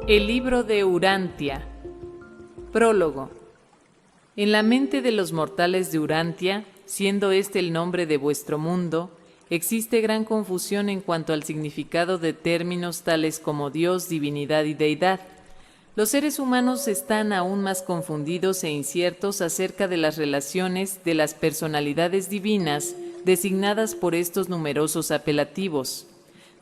El libro de Urantia. Prólogo. En la mente de los mortales de Urantia, siendo este el nombre de vuestro mundo, existe gran confusión en cuanto al significado de términos tales como Dios, divinidad y deidad. Los seres humanos están aún más confundidos e inciertos acerca de las relaciones de las personalidades divinas designadas por estos numerosos apelativos.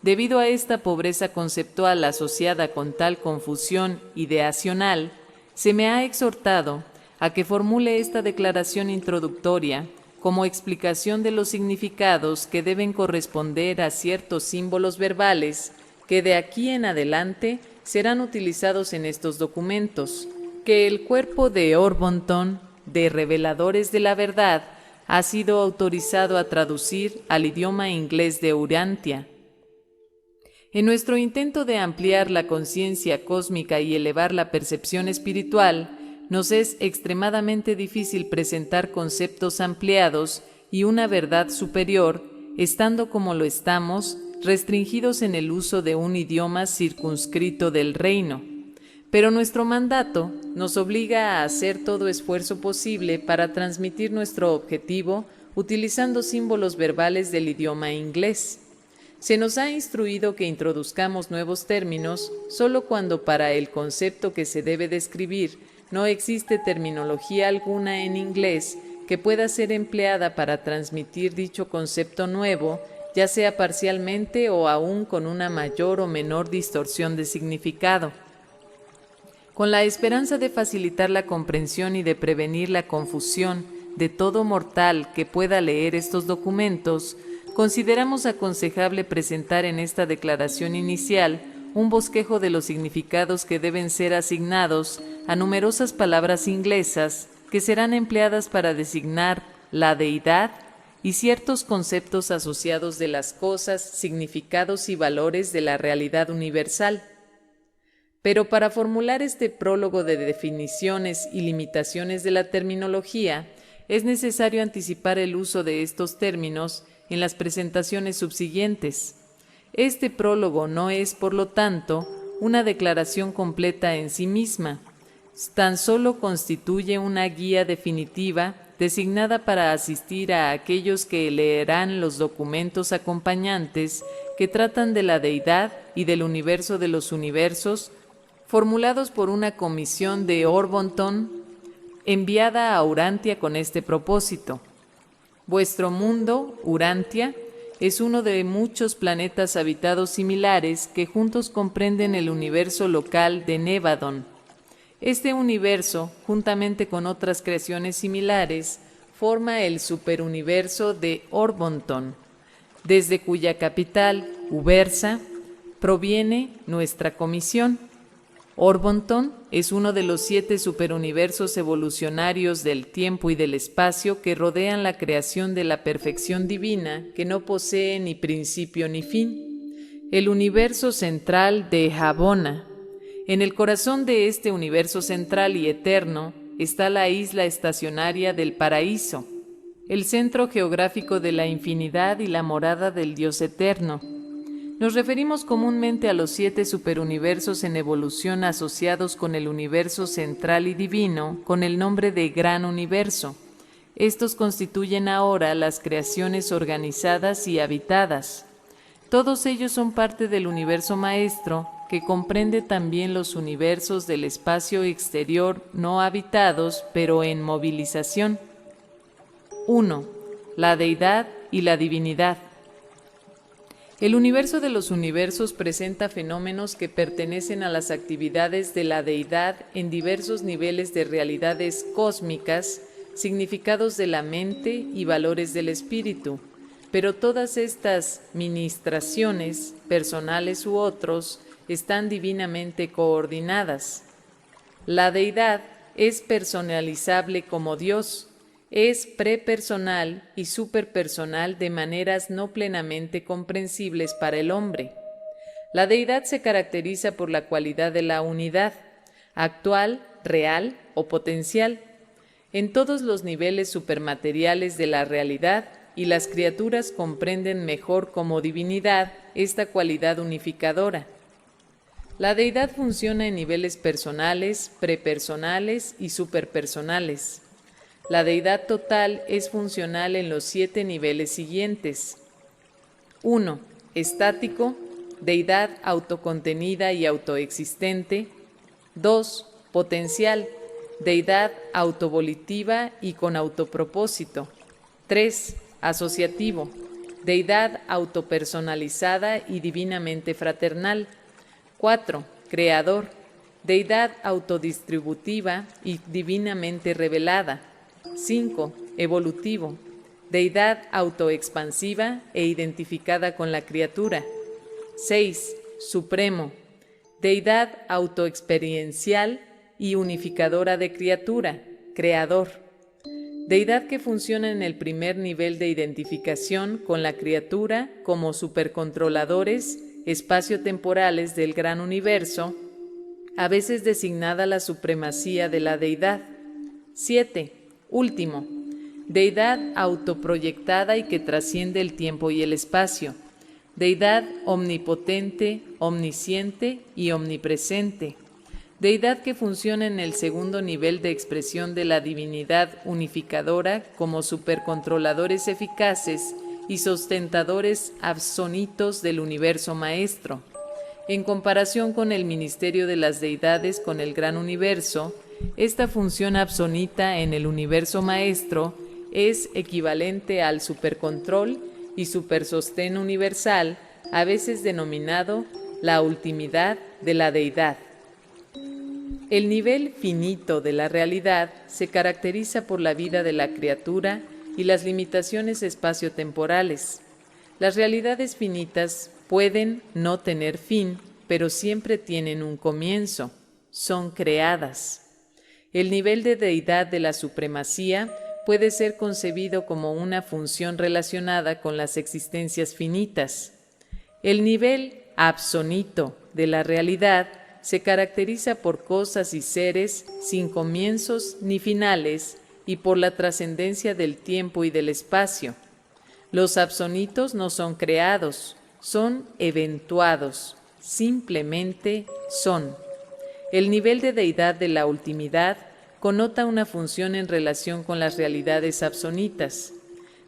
Debido a esta pobreza conceptual asociada con tal confusión ideacional, se me ha exhortado a que formule esta declaración introductoria como explicación de los significados que deben corresponder a ciertos símbolos verbales que de aquí en adelante serán utilizados en estos documentos, que el cuerpo de Orbonton, de Reveladores de la Verdad, ha sido autorizado a traducir al idioma inglés de Urantia. En nuestro intento de ampliar la conciencia cósmica y elevar la percepción espiritual, nos es extremadamente difícil presentar conceptos ampliados y una verdad superior, estando como lo estamos, restringidos en el uso de un idioma circunscrito del reino. Pero nuestro mandato nos obliga a hacer todo esfuerzo posible para transmitir nuestro objetivo utilizando símbolos verbales del idioma inglés. Se nos ha instruido que introduzcamos nuevos términos solo cuando para el concepto que se debe describir no existe terminología alguna en inglés que pueda ser empleada para transmitir dicho concepto nuevo, ya sea parcialmente o aún con una mayor o menor distorsión de significado. Con la esperanza de facilitar la comprensión y de prevenir la confusión de todo mortal que pueda leer estos documentos, consideramos aconsejable presentar en esta declaración inicial un bosquejo de los significados que deben ser asignados a numerosas palabras inglesas que serán empleadas para designar la deidad y ciertos conceptos asociados de las cosas, significados y valores de la realidad universal. Pero para formular este prólogo de definiciones y limitaciones de la terminología, es necesario anticipar el uso de estos términos en las presentaciones subsiguientes. Este prólogo no es, por lo tanto, una declaración completa en sí misma, tan solo constituye una guía definitiva designada para asistir a aquellos que leerán los documentos acompañantes que tratan de la deidad y del universo de los universos, formulados por una comisión de Orbonton enviada a Urantia con este propósito. Vuestro mundo, Urantia, es uno de muchos planetas habitados similares que juntos comprenden el universo local de Nevadon. Este universo, juntamente con otras creaciones similares, forma el superuniverso de Orbonton, desde cuya capital, Ubersa, proviene nuestra comisión. Orbonton es uno de los 7 superuniversos evolucionarios del tiempo y del espacio que rodean la creación de la perfección divina que no posee ni principio ni fin. El universo central de Habona. En el corazón de este universo central y eterno está la isla estacionaria del paraíso, el centro geográfico de la infinidad y la morada del Dios eterno. Nos referimos comúnmente a los 7 superuniversos en evolución asociados con el universo central y divino con el nombre de Gran Universo. Estos constituyen ahora las creaciones organizadas y habitadas. Todos ellos son parte del universo maestro, que comprende también los universos del espacio exterior no habitados, pero en movilización. 1. La deidad y la divinidad. El universo de los universos presenta fenómenos que pertenecen a las actividades de la deidad en diversos niveles de realidades cósmicas, significados de la mente y valores del espíritu, pero todas estas ministraciones, personales u otros, están divinamente coordinadas. La deidad es personalizable como Dios, es prepersonal y superpersonal de maneras no plenamente comprensibles para el hombre. La deidad se caracteriza por la cualidad de la unidad, actual, real o potencial, en todos los niveles supermateriales de la realidad, y las criaturas comprenden mejor como divinidad esta cualidad unificadora. La deidad funciona en niveles personales, prepersonales y superpersonales. La deidad total es funcional en los 7 niveles siguientes. 1. Estático, deidad autocontenida y autoexistente. 2. Potencial, deidad autovolitiva y con autopropósito. 3. Asociativo, deidad autopersonalizada y divinamente fraternal. 4. Creador, deidad autodistributiva y divinamente revelada. 5. Evolutivo, deidad autoexpansiva e identificada con la criatura. 6. Supremo, deidad autoexperiencial y unificadora de criatura, creador. Deidad que funciona en el primer nivel de identificación con la criatura como supercontroladores espaciotemporales del gran universo, a veces designada la supremacía de la deidad. 7. Último, deidad autoproyectada y que trasciende el tiempo y el espacio, deidad omnipotente, omnisciente y omnipresente, deidad que funciona en el segundo nivel de expresión de la divinidad unificadora como supercontroladores eficaces y sustentadores absonitos del universo maestro. En comparación con el ministerio de las deidades con el gran universo, esta función absonita en el universo maestro es equivalente al supercontrol y supersostén universal, a veces denominado la ultimidad de la deidad. El nivel finito de la realidad se caracteriza por la vida de la criatura y las limitaciones espaciotemporales. Las realidades finitas pueden no tener fin, pero siempre tienen un comienzo. Son creadas. El nivel de deidad de la supremacía puede ser concebido como una función relacionada con las existencias finitas. El nivel absonito de la realidad se caracteriza por cosas y seres sin comienzos ni finales y por la trascendencia del tiempo y del espacio. Los absonitos no son creados, son eventuados, simplemente son. El nivel de deidad de la ultimidad connota una función en relación con las realidades absonitas.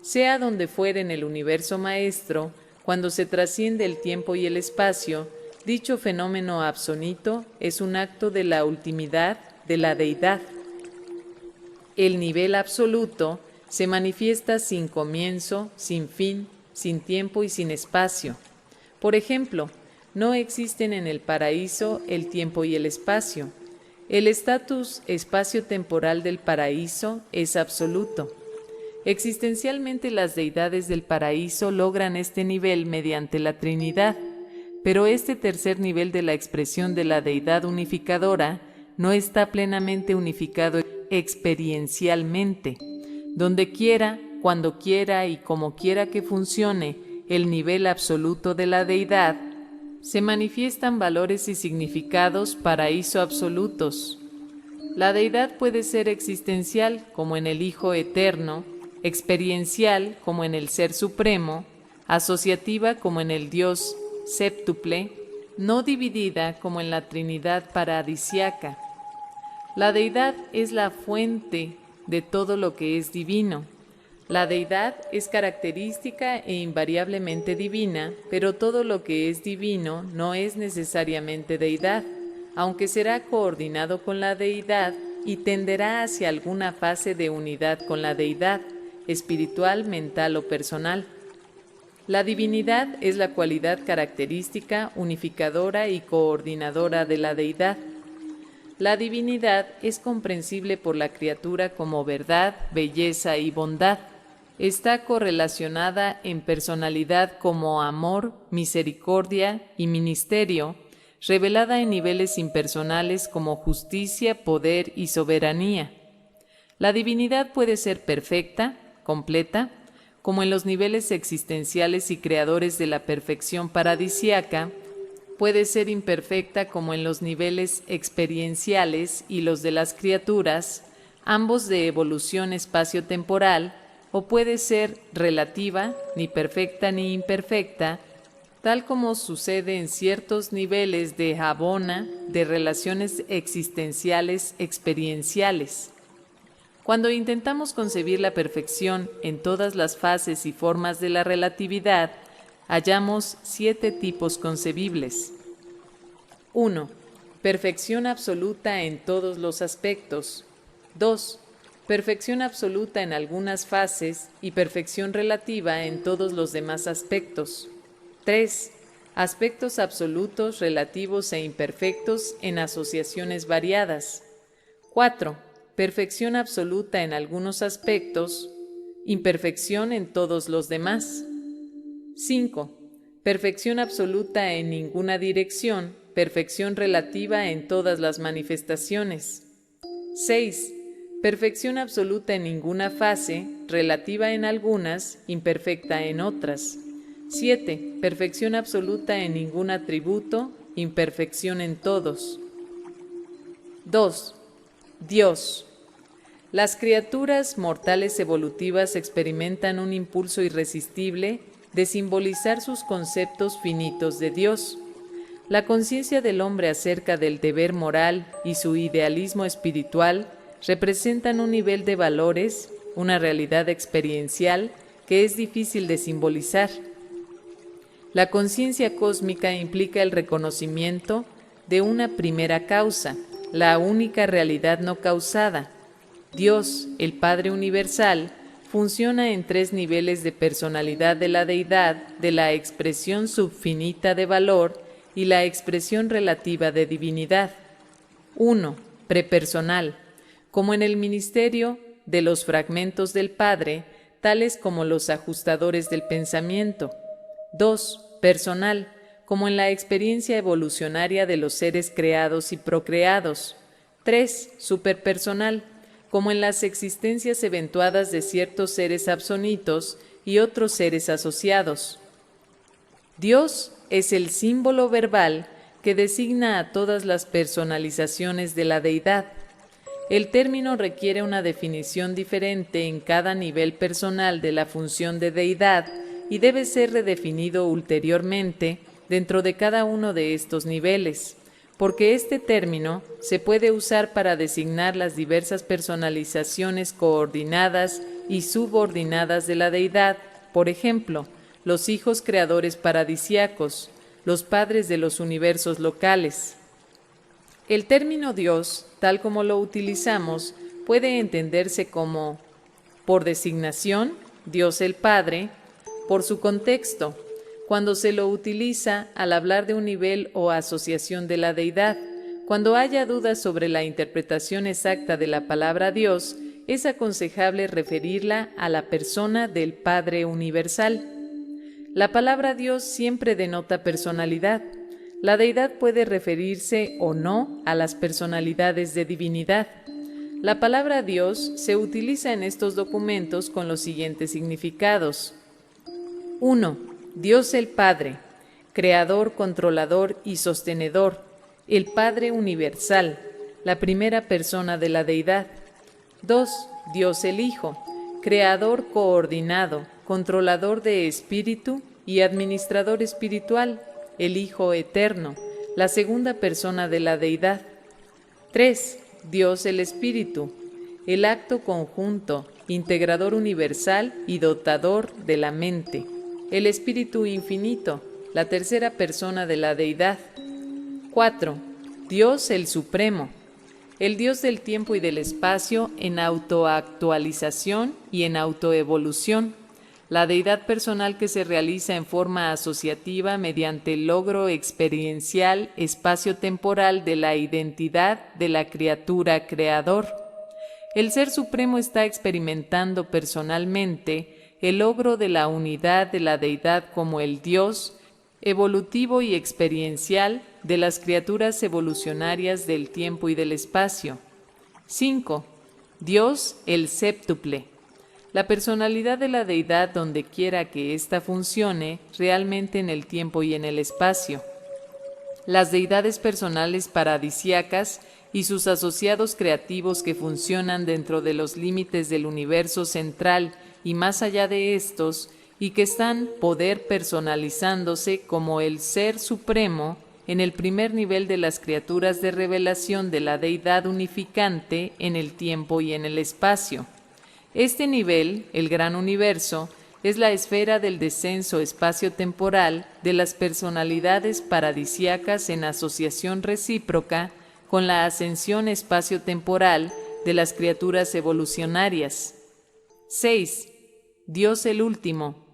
Sea donde fuere en el universo maestro, cuando se trasciende el tiempo y el espacio, dicho fenómeno absonito es un acto de la ultimidad de la deidad. El nivel absoluto se manifiesta sin comienzo, sin fin, sin tiempo y sin espacio. Por ejemplo, no existen en el paraíso el tiempo y el espacio. El estatus espacio-temporal del paraíso es absoluto. Existencialmente las deidades del paraíso logran este nivel mediante la Trinidad, pero este tercer nivel de la expresión de la deidad unificadora no está plenamente unificado experiencialmente. Donde quiera, cuando quiera y como quiera que funcione el nivel absoluto de la deidad, se manifiestan valores y significados paraíso absolutos. La deidad puede ser existencial, como en el Hijo Eterno, experiencial, como en el Ser Supremo, asociativa, como en el Dios séptuple, no dividida, como en la Trinidad paradisiaca. La deidad es la fuente de todo lo que es divino. La deidad es característica e invariablemente divina, pero todo lo que es divino no es necesariamente deidad, aunque será coordinado con la deidad y tenderá hacia alguna fase de unidad con la deidad, espiritual, mental o personal. La divinidad es la cualidad característica, unificadora y coordinadora de la deidad. La divinidad es comprensible por la criatura como verdad, belleza y bondad. Está correlacionada en personalidad como amor, misericordia y ministerio, revelada en niveles impersonales como justicia, poder y soberanía. La divinidad puede ser perfecta, completa, como en los niveles existenciales y creadores de la perfección paradisíaca, puede ser imperfecta como en los niveles experienciales y los de las criaturas, ambos de evolución espacio-temporal, o puede ser relativa, ni perfecta ni imperfecta, tal como sucede en ciertos niveles de Habona de relaciones existenciales experienciales. Cuando intentamos concebir la perfección en todas las fases y formas de la relatividad, hallamos 7 tipos concebibles. 1. Perfección absoluta en todos los aspectos. 2. Perfección absoluta en algunas fases y perfección relativa en todos los demás aspectos. 3. Aspectos absolutos, relativos e imperfectos en asociaciones variadas. 4. Perfección absoluta en algunos aspectos, imperfección en todos los demás. 5. Perfección absoluta en ninguna dirección, perfección relativa en todas las manifestaciones. 6. Perfección absoluta en ninguna fase, relativa en algunas, imperfecta en otras. 7. Perfección absoluta en ningún atributo, imperfección en todos. 2. Dios. Las criaturas mortales evolutivas experimentan un impulso irresistible de simbolizar sus conceptos finitos de Dios. La conciencia del hombre acerca del deber moral y su idealismo espiritual representan un nivel de valores, una realidad experiencial que es difícil de simbolizar. La conciencia cósmica implica el reconocimiento de una primera causa, la única realidad no causada. Dios, el Padre Universal, funciona en 3 niveles de personalidad de la deidad, de la expresión subfinita de valor y la expresión relativa de divinidad. 1. Prepersonal, como en el ministerio de los fragmentos del Padre, tales como los ajustadores del pensamiento. 2. Personal, como en la experiencia evolucionaria de los seres creados y procreados. 3. Superpersonal, como en las existencias eventuadas de ciertos seres absonitos y otros seres asociados. Dios es el símbolo verbal que designa a todas las personalizaciones de la deidad. El término requiere una definición diferente en cada nivel personal de la función de deidad y debe ser redefinido ulteriormente dentro de cada uno de estos niveles, porque este término se puede usar para designar las diversas personalizaciones coordinadas y subordinadas de la deidad, por ejemplo, los hijos creadores paradisíacos, los padres de los universos locales. El término Dios, tal como lo utilizamos, puede entenderse como, por designación, Dios el Padre, por su contexto, cuando se lo utiliza al hablar de un nivel o asociación de la deidad. Cuando haya dudas sobre la interpretación exacta de la palabra Dios, es aconsejable referirla a la persona del Padre Universal. La palabra Dios siempre denota personalidad. La deidad puede referirse o no a las personalidades de divinidad. La palabra Dios se utiliza en estos documentos con los siguientes significados. 1. Dios el Padre, creador, controlador y sostenedor, el Padre universal, la primera persona de la deidad. 2. Dios el Hijo, creador coordinado, controlador de espíritu y administrador espiritual, el Hijo eterno, la segunda persona de la deidad. 3. Dios el Espíritu, el acto conjunto, integrador universal y dotador de la mente, el Espíritu infinito, la tercera persona de la deidad. 4. Dios el Supremo, el Dios del tiempo y del espacio en autoactualización y en autoevolución, la deidad personal que se realiza en forma asociativa mediante el logro experiencial espacio-temporal de la identidad de la criatura creador. El Ser Supremo está experimentando personalmente el logro de la unidad de la deidad como el Dios evolutivo y experiencial de las criaturas evolucionarias del tiempo y del espacio. 5. Dios el séptuple, la personalidad de la deidad donde quiera que ésta funcione realmente en el tiempo y en el espacio. Las deidades personales paradisíacas y sus asociados creativos que funcionan dentro de los límites del universo central y más allá de estos, y que están poder personalizándose como el Ser Supremo en el primer nivel de las criaturas de revelación de la Deidad unificante en el tiempo y en el espacio. Este nivel, el gran universo, es la esfera del descenso espacio-temporal de las personalidades paradisíacas en asociación recíproca con la ascensión espacio-temporal de las criaturas evolucionarias. 6. Dios el último.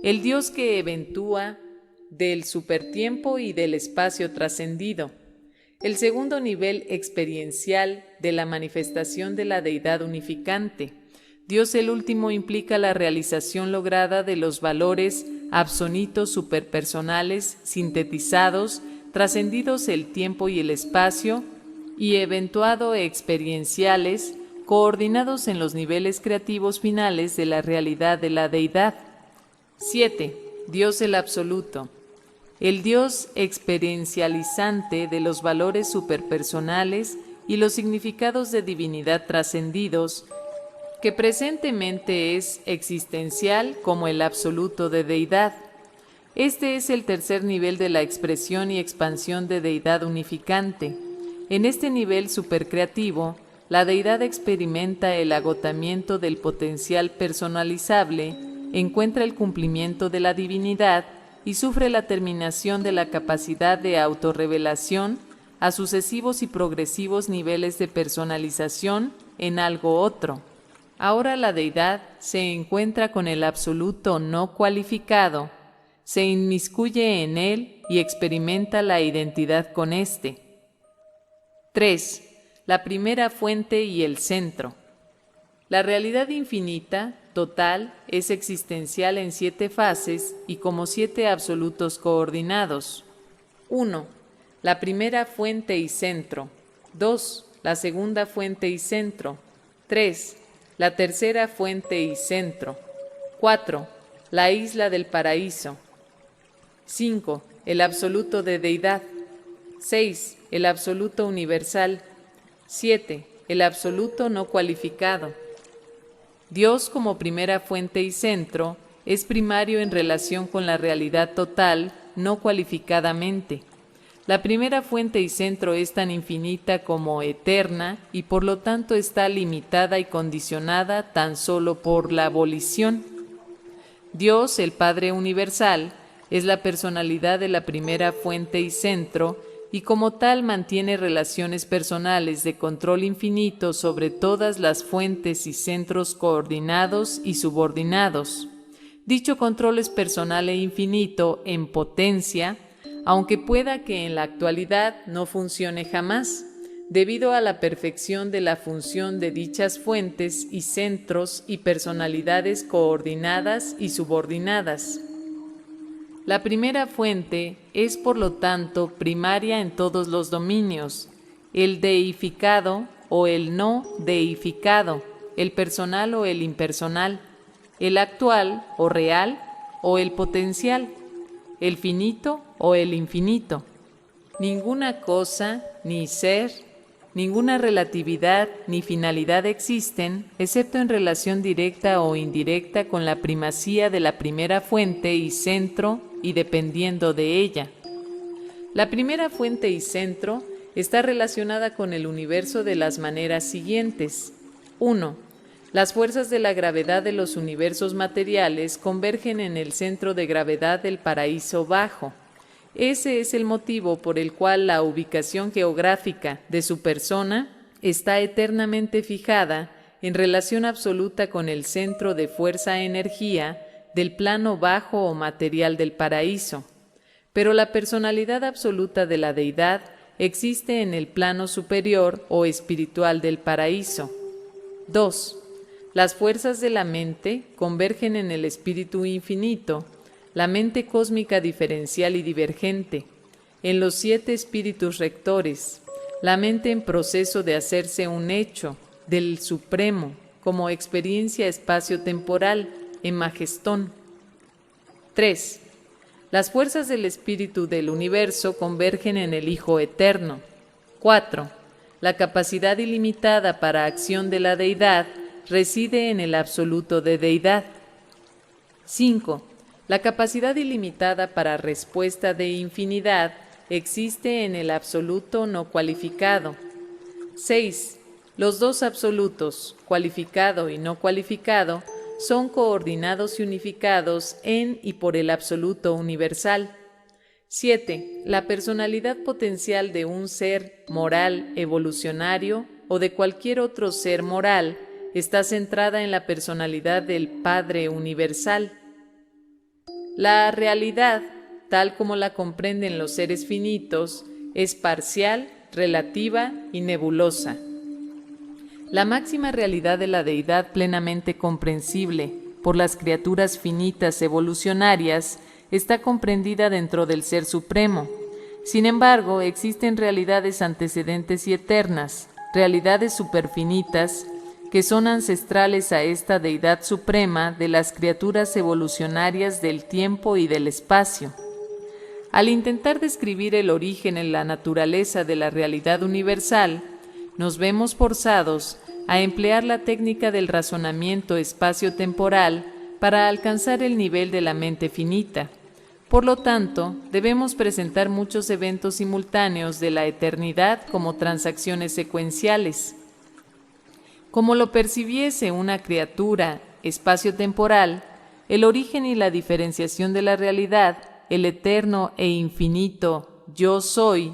El Dios que eventúa del supertiempo y del espacio trascendido. El segundo nivel experiencial de la manifestación de la Deidad unificante. Dios el último implica la realización lograda de los valores absonitos superpersonales sintetizados, trascendidos el tiempo y el espacio, y eventuado experienciales, coordinados en los niveles creativos finales de la realidad de la Deidad. 7. Dios el absoluto. El Dios experiencializante de los valores superpersonales y los significados de divinidad trascendidos, que presentemente es existencial como el absoluto de deidad. Este es el tercer nivel de la expresión y expansión de deidad unificante. En este nivel supercreativo, la deidad experimenta el agotamiento del potencial personalizable, encuentra el cumplimiento de la divinidad y sufre la terminación de la capacidad de autorrevelación a sucesivos y progresivos niveles de personalización en algo otro. Ahora la deidad se encuentra con el absoluto no cualificado, se inmiscuye en él y experimenta la identidad con éste. 3. La primera fuente y el centro. La realidad infinita, total, es existencial en 7 fases y como 7 absolutos coordinados. 1. La primera fuente y centro. 2. La segunda fuente y centro. 3. La tercera fuente y centro. 4. La isla del paraíso. 5. El absoluto de deidad. 6. El absoluto universal. 7. El absoluto no cualificado. Dios como primera fuente y centro es primario en relación con la realidad total no cualificadamente. La primera fuente y centro es tan infinita como eterna y por lo tanto está limitada y condicionada tan solo por la volición. Dios, el Padre Universal, es la personalidad de la primera fuente y centro y como tal mantiene relaciones personales de control infinito sobre todas las fuentes y centros coordinados y subordinados. Dicho control es personal e infinito en potencia, aunque pueda que en la actualidad no funcione jamás, debido a la perfección de la función de dichas fuentes y centros y personalidades coordinadas y subordinadas. La primera fuente es, por lo tanto, primaria en todos los dominios, el deificado o el no deificado, el personal o el impersonal, el actual o real o el potencial, el finito o el infinito. Ninguna cosa, ni ser, ninguna relatividad ni finalidad existen, excepto en relación directa o indirecta con la primacía de la primera fuente y centro y dependiendo de ella. La primera fuente y centro está relacionada con el universo de las maneras siguientes. 1. Las fuerzas de la gravedad de los universos materiales convergen en el centro de gravedad del paraíso bajo. Ese es el motivo por el cual la ubicación geográfica de su persona está eternamente fijada en relación absoluta con el centro de fuerza-energía del plano bajo o material del paraíso. Pero la personalidad absoluta de la deidad existe en el plano superior o espiritual del paraíso. 2. Las fuerzas de la mente convergen en el espíritu infinito, la mente cósmica diferencial y divergente, en los 7 espíritus rectores, la mente en proceso de hacerse un hecho del Supremo como experiencia espacio-temporal en Magestón. 3. Las fuerzas del espíritu del universo convergen en el Hijo Eterno. 4. La capacidad ilimitada para acción de la deidad reside en el absoluto de deidad. 5. La capacidad ilimitada para respuesta de infinidad existe en el absoluto no cualificado. 6. Los dos absolutos, cualificado y no cualificado, son coordinados y unificados en y por el absoluto universal. 7. La personalidad potencial de un ser moral evolucionario o de cualquier otro ser moral está centrada en la personalidad del Padre universal. La realidad, tal como la comprenden los seres finitos, es parcial, relativa y nebulosa. La máxima realidad de la deidad plenamente comprensible por las criaturas finitas evolucionarias está comprendida dentro del Ser Supremo. Sin embargo, existen realidades antecedentes y eternas, realidades superfinitas, que son ancestrales a esta deidad suprema de las criaturas evolucionarias del tiempo y del espacio. Al intentar describir el origen en la naturaleza de la realidad universal, nos vemos forzados a emplear la técnica del razonamiento espacio-temporal para alcanzar el nivel de la mente finita. Por lo tanto, debemos presentar muchos eventos simultáneos de la eternidad como transacciones secuenciales. Como lo percibiese una criatura espacio-temporal, el origen y la diferenciación de la realidad, el eterno e infinito Yo Soy,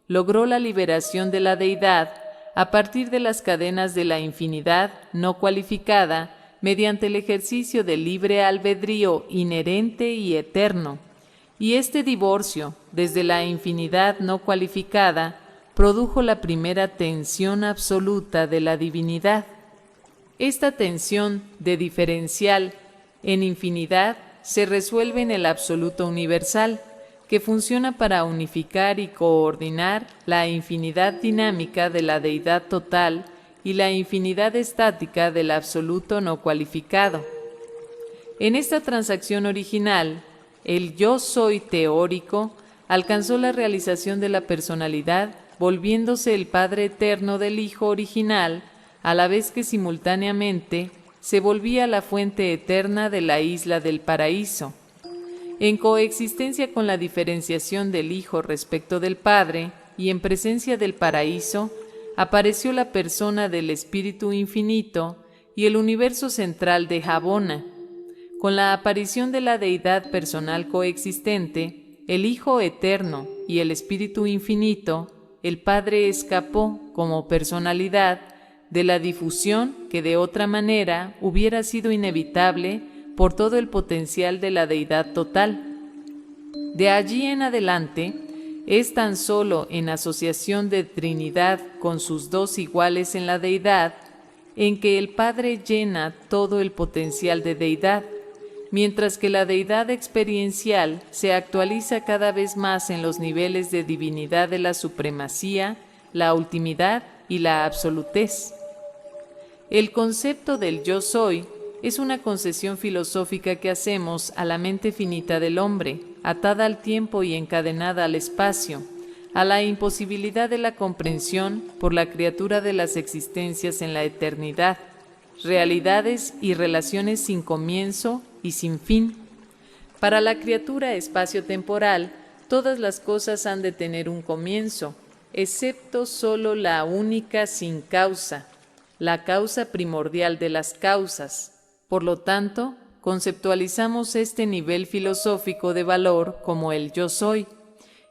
logró la liberación de la deidad a partir de las cadenas de la infinidad no cualificada mediante el ejercicio del libre albedrío inherente y eterno. Y este divorcio, desde la infinidad no cualificada, produjo la primera tensión absoluta de la divinidad. Esta tensión de diferencial en infinidad se resuelve en el absoluto universal, que funciona para unificar y coordinar la infinidad dinámica de la deidad total y la infinidad estática del absoluto no cualificado. En esta transacción original, el yo soy teórico alcanzó la realización de la personalidad, volviéndose el Padre eterno del Hijo original, a la vez que simultáneamente se volvía la fuente eterna de la isla del paraíso. En coexistencia con la diferenciación del Hijo respecto del Padre y en presencia del paraíso, apareció la persona del Espíritu Infinito y el universo central de Jabona. Con la aparición de la deidad personal coexistente, el Hijo eterno y el Espíritu Infinito, el Padre escapó, como personalidad, de la difusión que de otra manera hubiera sido inevitable por todo el potencial de la deidad total. De allí en adelante, es tan solo en asociación de Trinidad con sus dos iguales en la deidad, en que el Padre llena todo el potencial de deidad, mientras que la deidad experiencial se actualiza cada vez más en los niveles de divinidad de la supremacía, la ultimidad y la absolutez. El concepto del yo soy es una concesión filosófica que hacemos a la mente finita del hombre, atada al tiempo y encadenada al espacio, a la imposibilidad de la comprensión por la criatura de las existencias en la eternidad, realidades y relaciones sin comienzo y sin fin. Para la criatura espacio-temporal, todas las cosas han de tener un comienzo, excepto solo la única sin causa, la causa primordial de las causas. Por lo tanto, conceptualizamos este nivel filosófico de valor como el yo soy,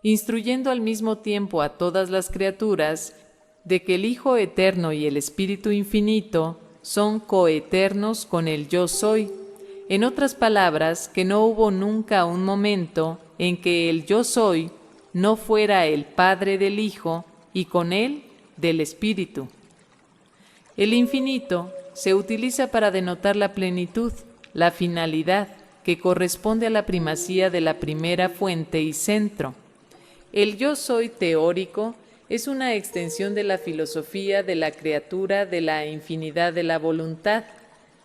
instruyendo al mismo tiempo a todas las criaturas de que el Hijo eterno y el Espíritu infinito son coeternos con el yo soy. En otras palabras, que no hubo nunca un momento en que el yo soy no fuera el Padre del Hijo y con él del Espíritu. El infinito se utiliza para denotar la plenitud, la finalidad, que corresponde a la primacía de la primera fuente y centro. El yo soy teórico es una extensión de la filosofía de la criatura de la infinidad de la voluntad,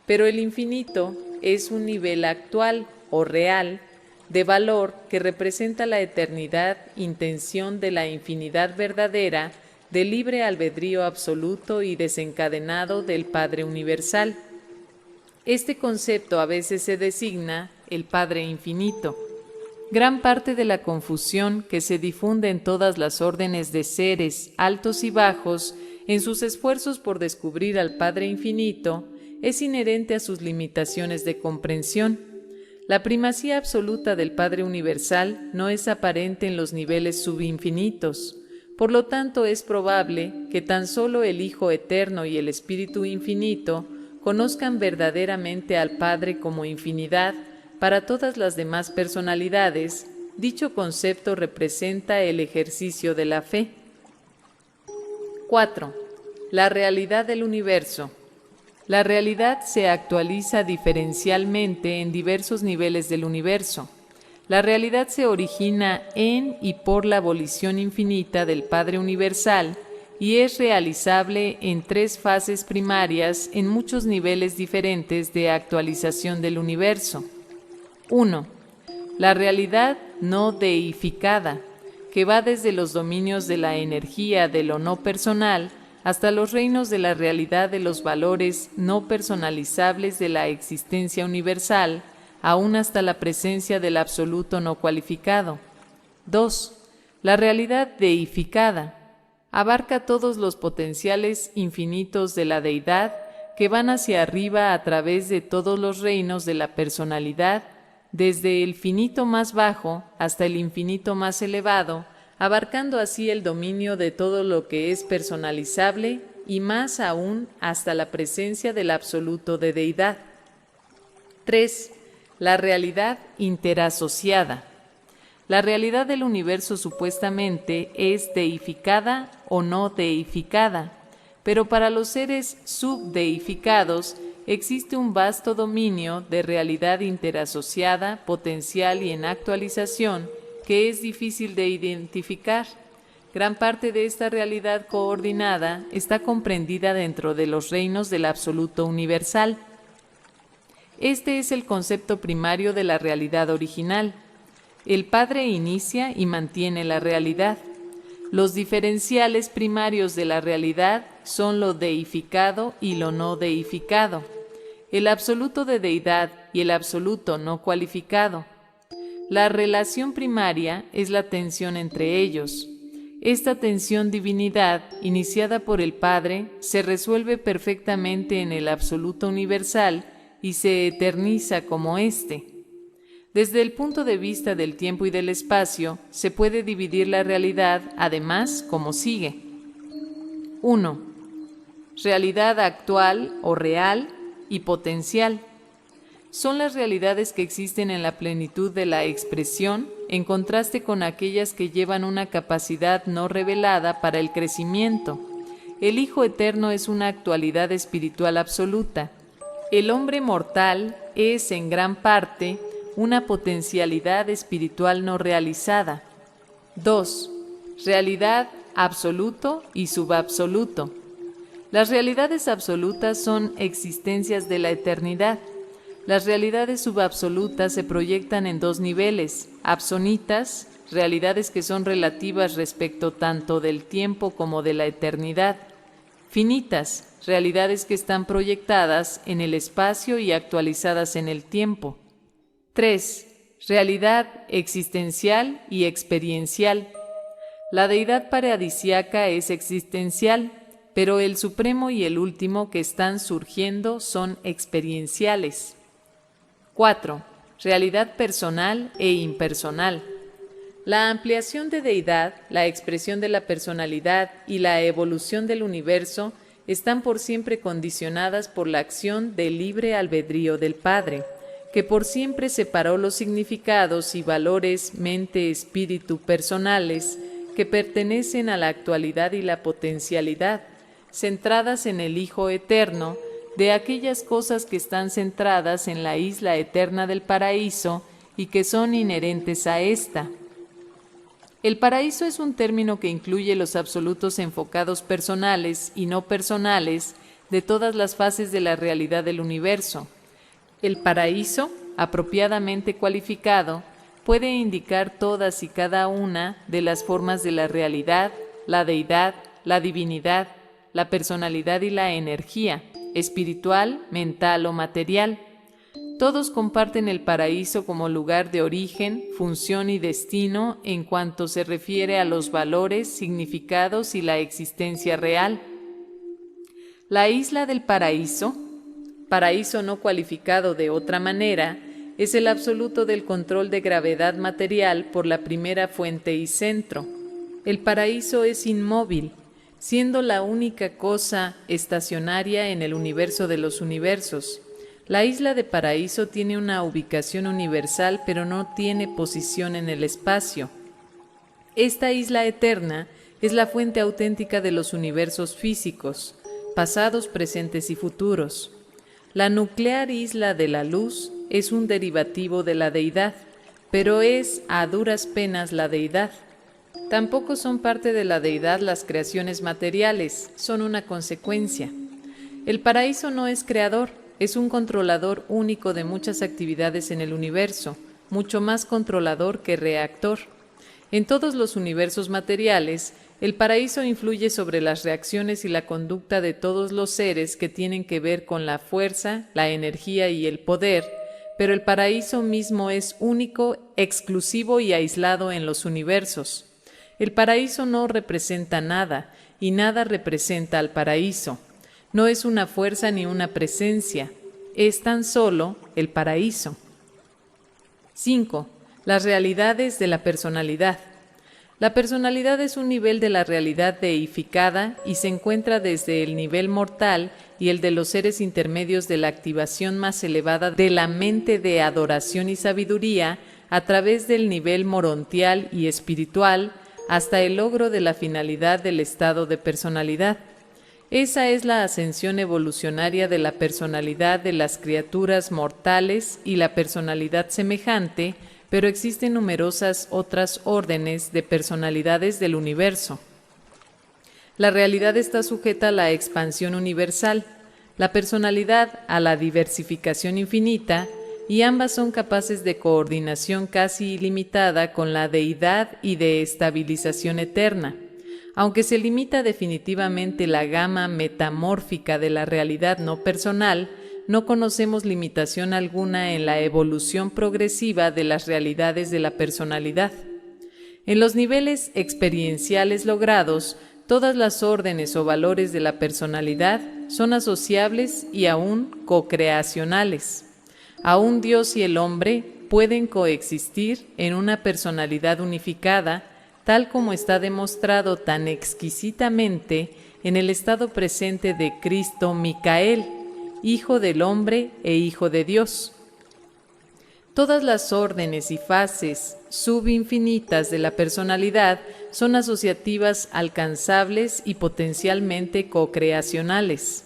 pero el infinito es un nivel actual o real de valor que representa la eternidad, intención de la infinidad verdadera, del libre albedrío absoluto y desencadenado del Padre universal. Este concepto a veces se designa el Padre Infinito. Gran parte de la confusión que se difunde en todas las órdenes de seres, altos y bajos, en sus esfuerzos por descubrir al Padre Infinito, es inherente a sus limitaciones de comprensión. La primacía absoluta del Padre Universal no es aparente en los niveles subinfinitos. Por lo tanto, es probable que tan solo el Hijo Eterno y el Espíritu Infinito conozcan verdaderamente al Padre como infinidad. Para todas las demás personalidades, dicho concepto representa el ejercicio de la fe. 4. La realidad del universo. La realidad se actualiza diferencialmente en diversos niveles del universo. La realidad se origina en y por la volición infinita del Padre Universal y es realizable en 3 fases primarias en muchos niveles diferentes de actualización del universo. 1. La realidad no deificada, que va desde los dominios de la energía de lo no personal hasta los reinos de la realidad de los valores no personalizables de la existencia universal, aún hasta la presencia del absoluto no cualificado. 2. La realidad deificada abarca todos los potenciales infinitos de la deidad que van hacia arriba a través de todos los reinos de la personalidad, desde el finito más bajo hasta el infinito más elevado, abarcando así el dominio de todo lo que es personalizable y más aún hasta la presencia del absoluto de deidad. 3. La realidad interasociada. La realidad del universo supuestamente es deificada o no deificada, pero para los seres subdeificados existe un vasto dominio de realidad interasociada, potencial y en actualización que es difícil de identificar. Gran parte de esta realidad coordinada está comprendida dentro de los reinos del absoluto universal. Este es el concepto primario de la realidad original. El Padre inicia y mantiene la realidad. Los diferenciales primarios de la realidad son lo deificado y lo no deificado, el absoluto de deidad y el absoluto no cualificado. La relación primaria es la tensión entre ellos. Esta tensión divinidad, iniciada por el Padre, se resuelve perfectamente en el absoluto universal y se eterniza como éste. Desde el punto de vista del tiempo y del espacio, se puede dividir la realidad, además, como sigue. 1. Realidad actual o real y potencial. Son las realidades que existen en la plenitud de la expresión, en contraste con aquellas que llevan una capacidad no revelada para el crecimiento. El Hijo Eterno es una actualidad espiritual absoluta. El hombre mortal es, en gran parte, una potencialidad espiritual no realizada. 2. Realidad absoluto y subabsoluto. Las realidades absolutas son existencias de la eternidad. Las realidades subabsolutas se proyectan en 2 niveles: absonitas, realidades que son relativas respecto tanto del tiempo como de la eternidad; finitas, realidades que están proyectadas en el espacio y actualizadas en el tiempo. 3. Realidad existencial y experiencial. La deidad paradisíaca es existencial, pero el supremo y el último que están surgiendo son experienciales. 4. Realidad personal e impersonal. La ampliación de deidad, la expresión de la personalidad y la evolución del universo están por siempre condicionadas por la acción del libre albedrío del Padre, que por siempre separó los significados y valores mente-espíritu personales que pertenecen a la actualidad y la potencialidad, centradas en el Hijo Eterno, de aquellas cosas que están centradas en la isla eterna del paraíso y que son inherentes a ésta. El paraíso es un término que incluye los absolutos enfocados personales y no personales de todas las fases de la realidad del universo. El paraíso, apropiadamente cualificado, puede indicar todas y cada una de las formas de la realidad, la deidad, la divinidad, la personalidad y la energía, espiritual, mental o material. Todos comparten el paraíso como lugar de origen, función y destino en cuanto se refiere a los valores, significados y la existencia real. La isla del paraíso, paraíso no cualificado de otra manera, es el absoluto del control de gravedad material por la primera fuente y centro. El paraíso es inmóvil, siendo la única cosa estacionaria en el universo de los universos. La isla de paraíso tiene una ubicación universal, pero no tiene posición en el espacio. Esta isla eterna es la fuente auténtica de los universos físicos, pasados, presentes y futuros. La nuclear isla de la luz es un derivativo de la deidad, pero es a duras penas la deidad. Tampoco son parte de la deidad las creaciones materiales, son una consecuencia. El paraíso no es creador, es un controlador único de muchas actividades en el universo, mucho más controlador que reactor. En todos los universos materiales, el paraíso influye sobre las reacciones y la conducta de todos los seres que tienen que ver con la fuerza, la energía y el poder, pero el paraíso mismo es único, exclusivo y aislado en los universos. El paraíso no representa nada, y nada representa al paraíso. No es una fuerza ni una presencia, es tan solo el paraíso. 5. Las realidades de la personalidad. La personalidad es un nivel de la realidad deificada y se encuentra desde el nivel mortal y el de los seres intermedios de la activación más elevada de la mente de adoración y sabiduría a través del nivel morontial y espiritual hasta el logro de la finalidad del estado de personalidad. Esa es la ascensión evolucionaria de la personalidad de las criaturas mortales y la personalidad semejante, pero existen numerosas otras órdenes de personalidades del universo. La realidad está sujeta a la expansión universal, la personalidad a la diversificación infinita, y ambas son capaces de coordinación casi ilimitada con la deidad y de estabilización eterna. Aunque se limita definitivamente la gama metamórfica de la realidad no personal, no conocemos limitación alguna en la evolución progresiva de las realidades de la personalidad. En los niveles experienciales logrados, todas las órdenes o valores de la personalidad son asociables y aún co-creacionales. Aún Dios y el hombre pueden coexistir en una personalidad unificada, tal como está demostrado tan exquisitamente en el estado presente de Cristo Micael, Hijo del Hombre e Hijo de Dios. Todas las órdenes y fases subinfinitas de la personalidad son asociativas, alcanzables y potencialmente co-creacionales.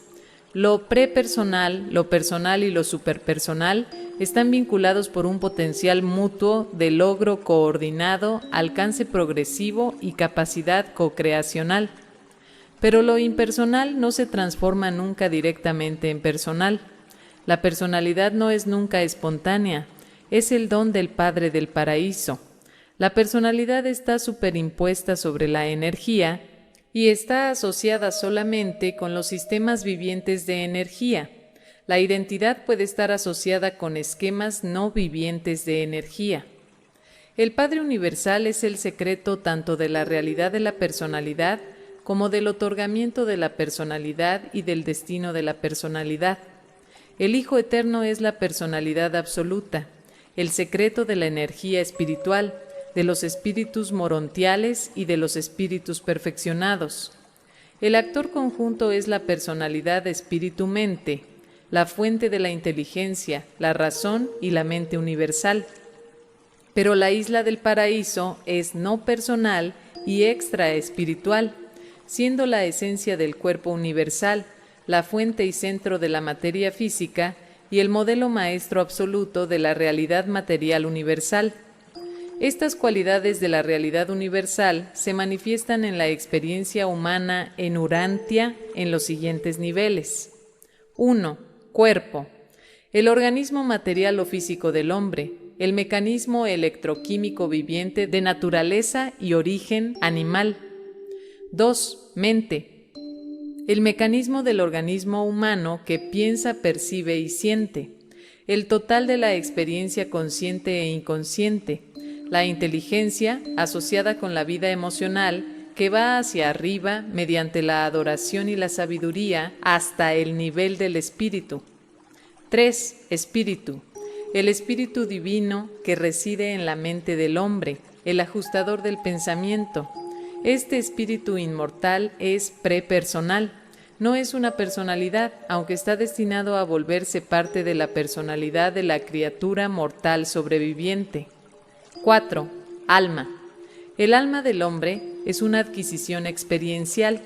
Lo prepersonal, lo personal y lo superpersonal están vinculados por un potencial mutuo de logro coordinado, alcance progresivo y capacidad co-creacional. Pero lo impersonal no se transforma nunca directamente en personal. La personalidad no es nunca espontánea, es el don del Padre del Paraíso. La personalidad está superimpuesta sobre la energía y está asociada solamente con los sistemas vivientes de energía. La identidad puede estar asociada con esquemas no vivientes de energía. El Padre Universal es el secreto tanto de la realidad de la personalidad como del otorgamiento de la personalidad y del destino de la personalidad. El Hijo Eterno es la personalidad absoluta, el secreto de la energía espiritual, de los espíritus morontiales y de los espíritus perfeccionados. El actor conjunto es la personalidad espíritu-mente, la fuente de la inteligencia, la razón y la mente universal. Pero la isla del paraíso es no personal y extra espiritual, siendo la esencia del cuerpo universal, la fuente y centro de la materia física y el modelo maestro absoluto de la realidad material universal. Estas cualidades de la realidad universal se manifiestan en la experiencia humana en Urantia en los siguientes niveles. 1. Cuerpo. El organismo material o físico del hombre, el mecanismo electroquímico viviente de naturaleza y origen animal. 2. Mente. El mecanismo del organismo humano que piensa, percibe y siente. el total de la experiencia consciente e inconsciente, la inteligencia asociada con la vida emocional que va hacia arriba mediante la adoración y la sabiduría hasta el nivel del espíritu. 3. Espíritu. El espíritu divino que reside en la mente del hombre, el ajustador del pensamiento. Este espíritu inmortal es prepersonal. No es una personalidad, aunque está destinado a volverse parte de la personalidad de la criatura mortal sobreviviente. 4. Alma. El alma del hombre es una adquisición experiencial.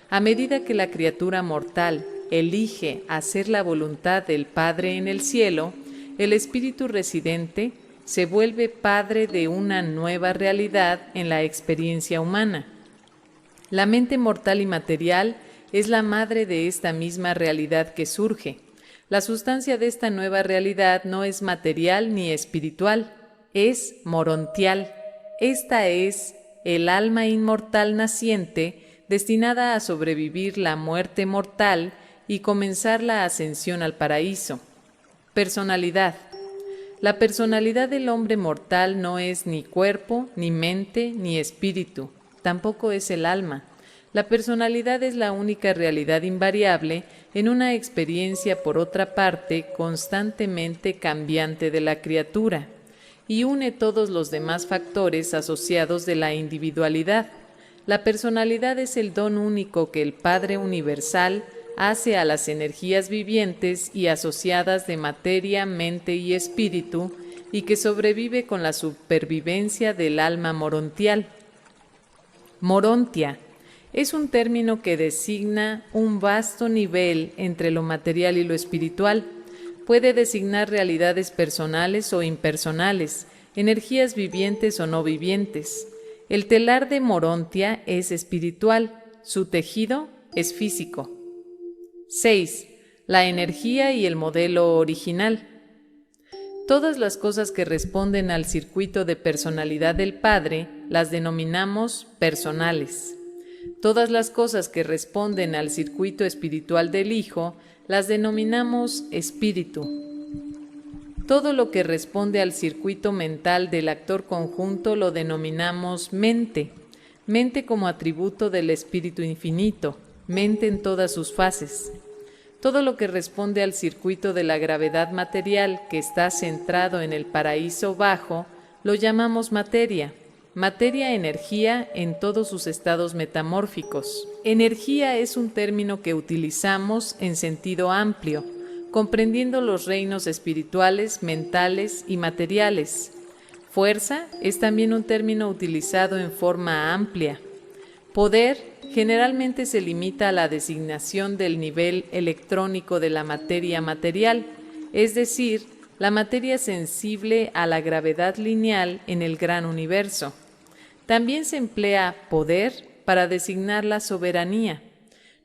A medida que la criatura mortal elige hacer la voluntad del Padre en el cielo, el espíritu residente se vuelve padre de una nueva realidad en la experiencia humana. La mente mortal y material es la madre de esta misma realidad que surge. La sustancia de esta nueva realidad no es material ni espiritual, es morontial. Esta es el alma inmortal naciente, destinada a sobrevivir la muerte mortal y comenzar la ascensión al paraíso. Personalidad. La personalidad del hombre mortal no es ni cuerpo, ni mente, ni espíritu, tampoco es el alma. La personalidad es la única realidad invariable en una experiencia, por otra parte, constantemente cambiante de la criatura, y une todos los demás factores asociados de la individualidad. La personalidad es el don único que el Padre Universal hace a las energías vivientes y asociadas de materia, mente y espíritu, y que sobrevive con la supervivencia del alma morontial. Morontia es un término que designa un vasto nivel entre lo material y lo espiritual. Puede designar realidades personales o impersonales, energías vivientes o no vivientes. El telar de Morontia es espiritual, su tejido es físico. 6. La energía y el modelo original. Todas las cosas que responden al circuito de personalidad del Padre las denominamos personales. Todas las cosas que responden al circuito espiritual del Hijo las denominamos espíritu. Todo lo que responde al circuito mental del actor conjunto lo denominamos mente, mente como atributo del espíritu infinito, mente en todas sus fases. Todo lo que responde al circuito de la gravedad material que está centrado en el paraíso bajo lo llamamos materia. Materia-energía en todos sus estados metamórficos. Energía es un término que utilizamos en sentido amplio, comprendiendo los reinos espirituales, mentales y materiales. Fuerza es también un término utilizado en forma amplia. Poder generalmente se limita a la designación del nivel electrónico de la materia material, es decir, la materia sensible a la gravedad lineal en el gran universo. También se emplea poder para designar la soberanía.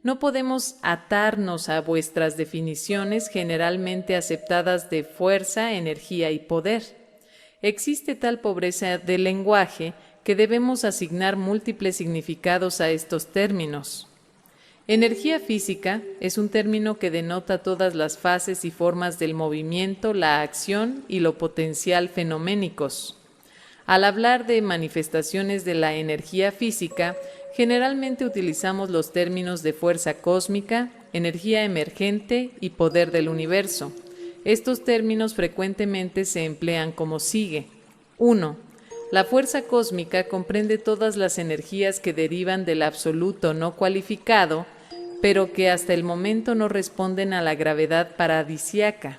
No podemos atarnos a vuestras definiciones generalmente aceptadas de fuerza, energía y poder. Existe tal pobreza del lenguaje que debemos asignar múltiples significados a estos términos. Energía física es un término que denota todas las fases y formas del movimiento, la acción y lo potencial fenoménicos. Al hablar de manifestaciones de la energía física, generalmente utilizamos los términos de fuerza cósmica, energía emergente y poder del universo. Estos términos frecuentemente se emplean como sigue. 1. La fuerza cósmica comprende todas las energías que derivan del absoluto no cualificado, pero que hasta el momento no responden a la gravedad paradisíaca.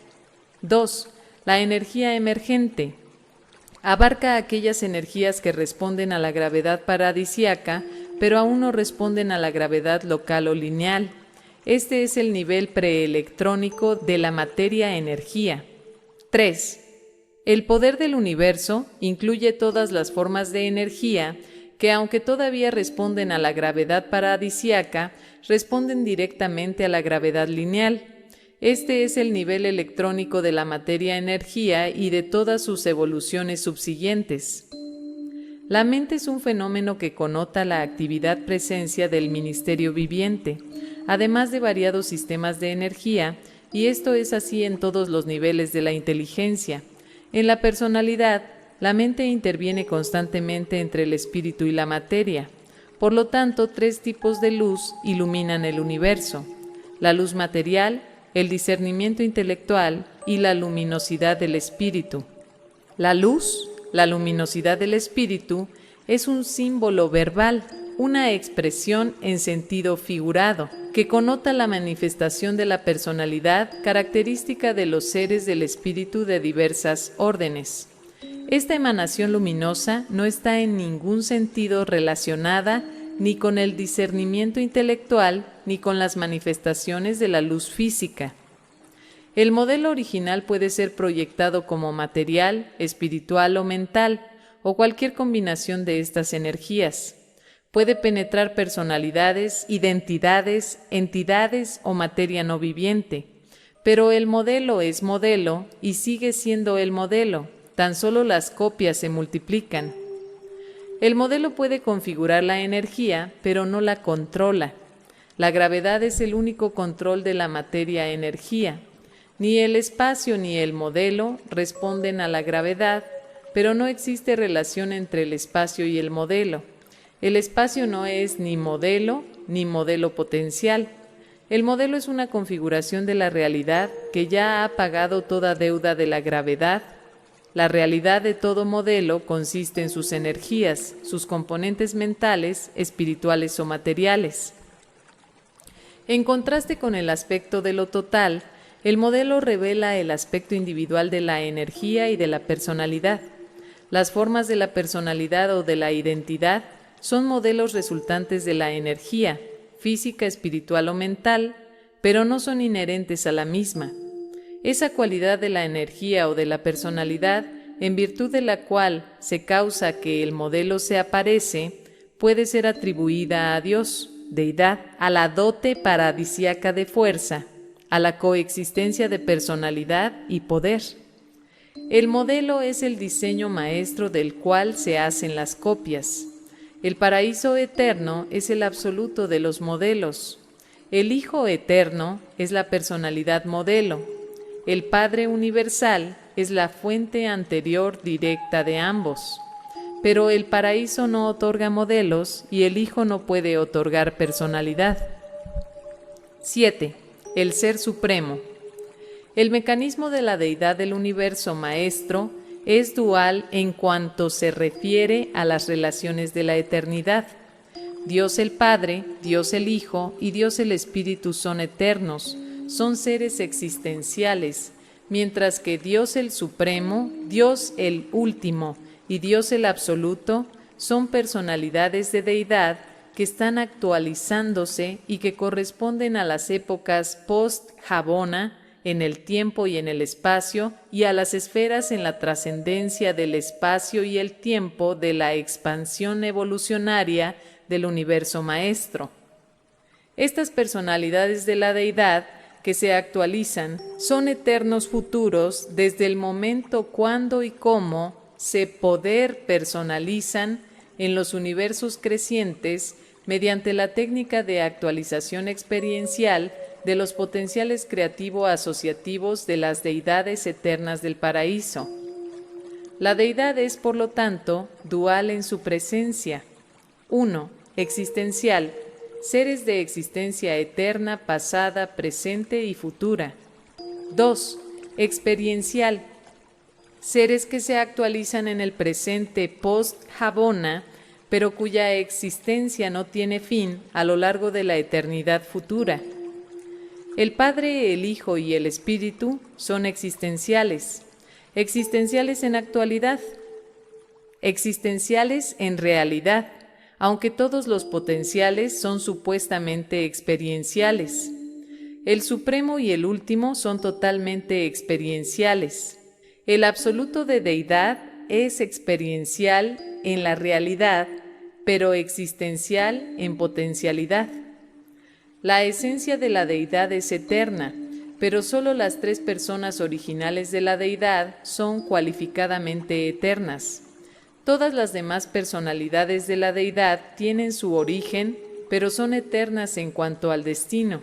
2. La energía emergente. Abarca aquellas energías que responden a la gravedad paradisíaca, pero aún no responden a la gravedad local o lineal. Este es el nivel preelectrónico de la materia-energía. 3. El poder del universo incluye todas las formas de energía que, aunque todavía responden a la gravedad paradisíaca, responden directamente a la gravedad lineal. Este es el nivel electrónico de la materia-energía y de todas sus evoluciones subsiguientes. La mente es un fenómeno que connota la actividad-presencia del ministerio viviente, además de variados sistemas de energía y esto es así en todos los niveles de la inteligencia. En la personalidad, la mente interviene constantemente entre el espíritu y la materia. Por lo tanto, 3 tipos de luz iluminan el universo: la luz material, el discernimiento intelectual y la luminosidad del espíritu. La luz, la luminosidad del espíritu, es un símbolo verbal, una expresión en sentido figurado, que connota la manifestación de la personalidad característica de los seres del espíritu de diversas órdenes. Esta emanación luminosa no está en ningún sentido relacionada ni con el discernimiento intelectual ni con las manifestaciones de la luz física. El modelo original puede ser proyectado como material, espiritual o mental, o cualquier combinación de estas energías. Puede penetrar personalidades, identidades, entidades o materia no viviente, pero el modelo es modelo y sigue siendo el modelo, tan solo las copias se multiplican. El modelo puede configurar la energía, pero no la controla. La gravedad es el único control de la materia-energía. Ni el espacio ni el modelo responden a la gravedad, pero no existe relación entre el espacio y el modelo. El espacio no es ni modelo potencial. El modelo es una configuración de la realidad que ya ha pagado toda deuda de la gravedad. La realidad de todo modelo consiste en sus energías, sus componentes mentales, espirituales o materiales. En contraste con el aspecto de lo total, el modelo revela el aspecto individual de la energía y de la personalidad. Las formas de la personalidad o de la identidad son modelos resultantes de la energía, física, espiritual o mental, pero no son inherentes a la misma. Esa cualidad de la energía o de la personalidad, en virtud de la cual se causa que el modelo se aparece, puede ser atribuida a Dios, deidad, a la dote paradisíaca de fuerza, a la coexistencia de personalidad y poder. El modelo es el diseño maestro del cual se hacen las copias. El paraíso eterno es el absoluto de los modelos. El Hijo eterno es la personalidad modelo. El Padre universal es la fuente anterior directa de ambos. Pero el paraíso no otorga modelos y el Hijo no puede otorgar personalidad. 7. El Ser Supremo. El mecanismo de la deidad del universo maestro es dual en cuanto se refiere a las relaciones de la eternidad. Dios el Padre, Dios el Hijo y Dios el Espíritu son eternos, son seres existenciales, mientras que Dios el Supremo, Dios el Último y Dios el Absoluto son personalidades de deidad que están actualizándose y que corresponden a las épocas post-Jabona en el tiempo y en el espacio y a las esferas en la trascendencia del espacio y el tiempo de la expansión evolucionaria del universo maestro. Estas personalidades de la deidad que se actualizan son eternos futuros desde el momento cuando y cómo se poder personalizan en los universos crecientes mediante la técnica de actualización experiencial de los potenciales creativo-asociativos de las deidades eternas del paraíso. La deidad es, por lo tanto, dual en su presencia. 1. Existencial, seres de existencia eterna, pasada, presente y futura. 2. Experiencial, seres que se actualizan en el presente post-Jabona, pero cuya existencia no tiene fin a lo largo de la eternidad futura. El Padre, el Hijo y el Espíritu son existenciales, existenciales en actualidad, existenciales en realidad, aunque todos los potenciales son supuestamente experienciales. El Supremo y el Último son totalmente experienciales. El absoluto de deidad es experiencial en la realidad, pero existencial en potencialidad. La esencia de la deidad es eterna, pero solo las 3 personas originales de la deidad son cualificadamente eternas. Todas las demás personalidades de la deidad tienen su origen, pero son eternas en cuanto al destino.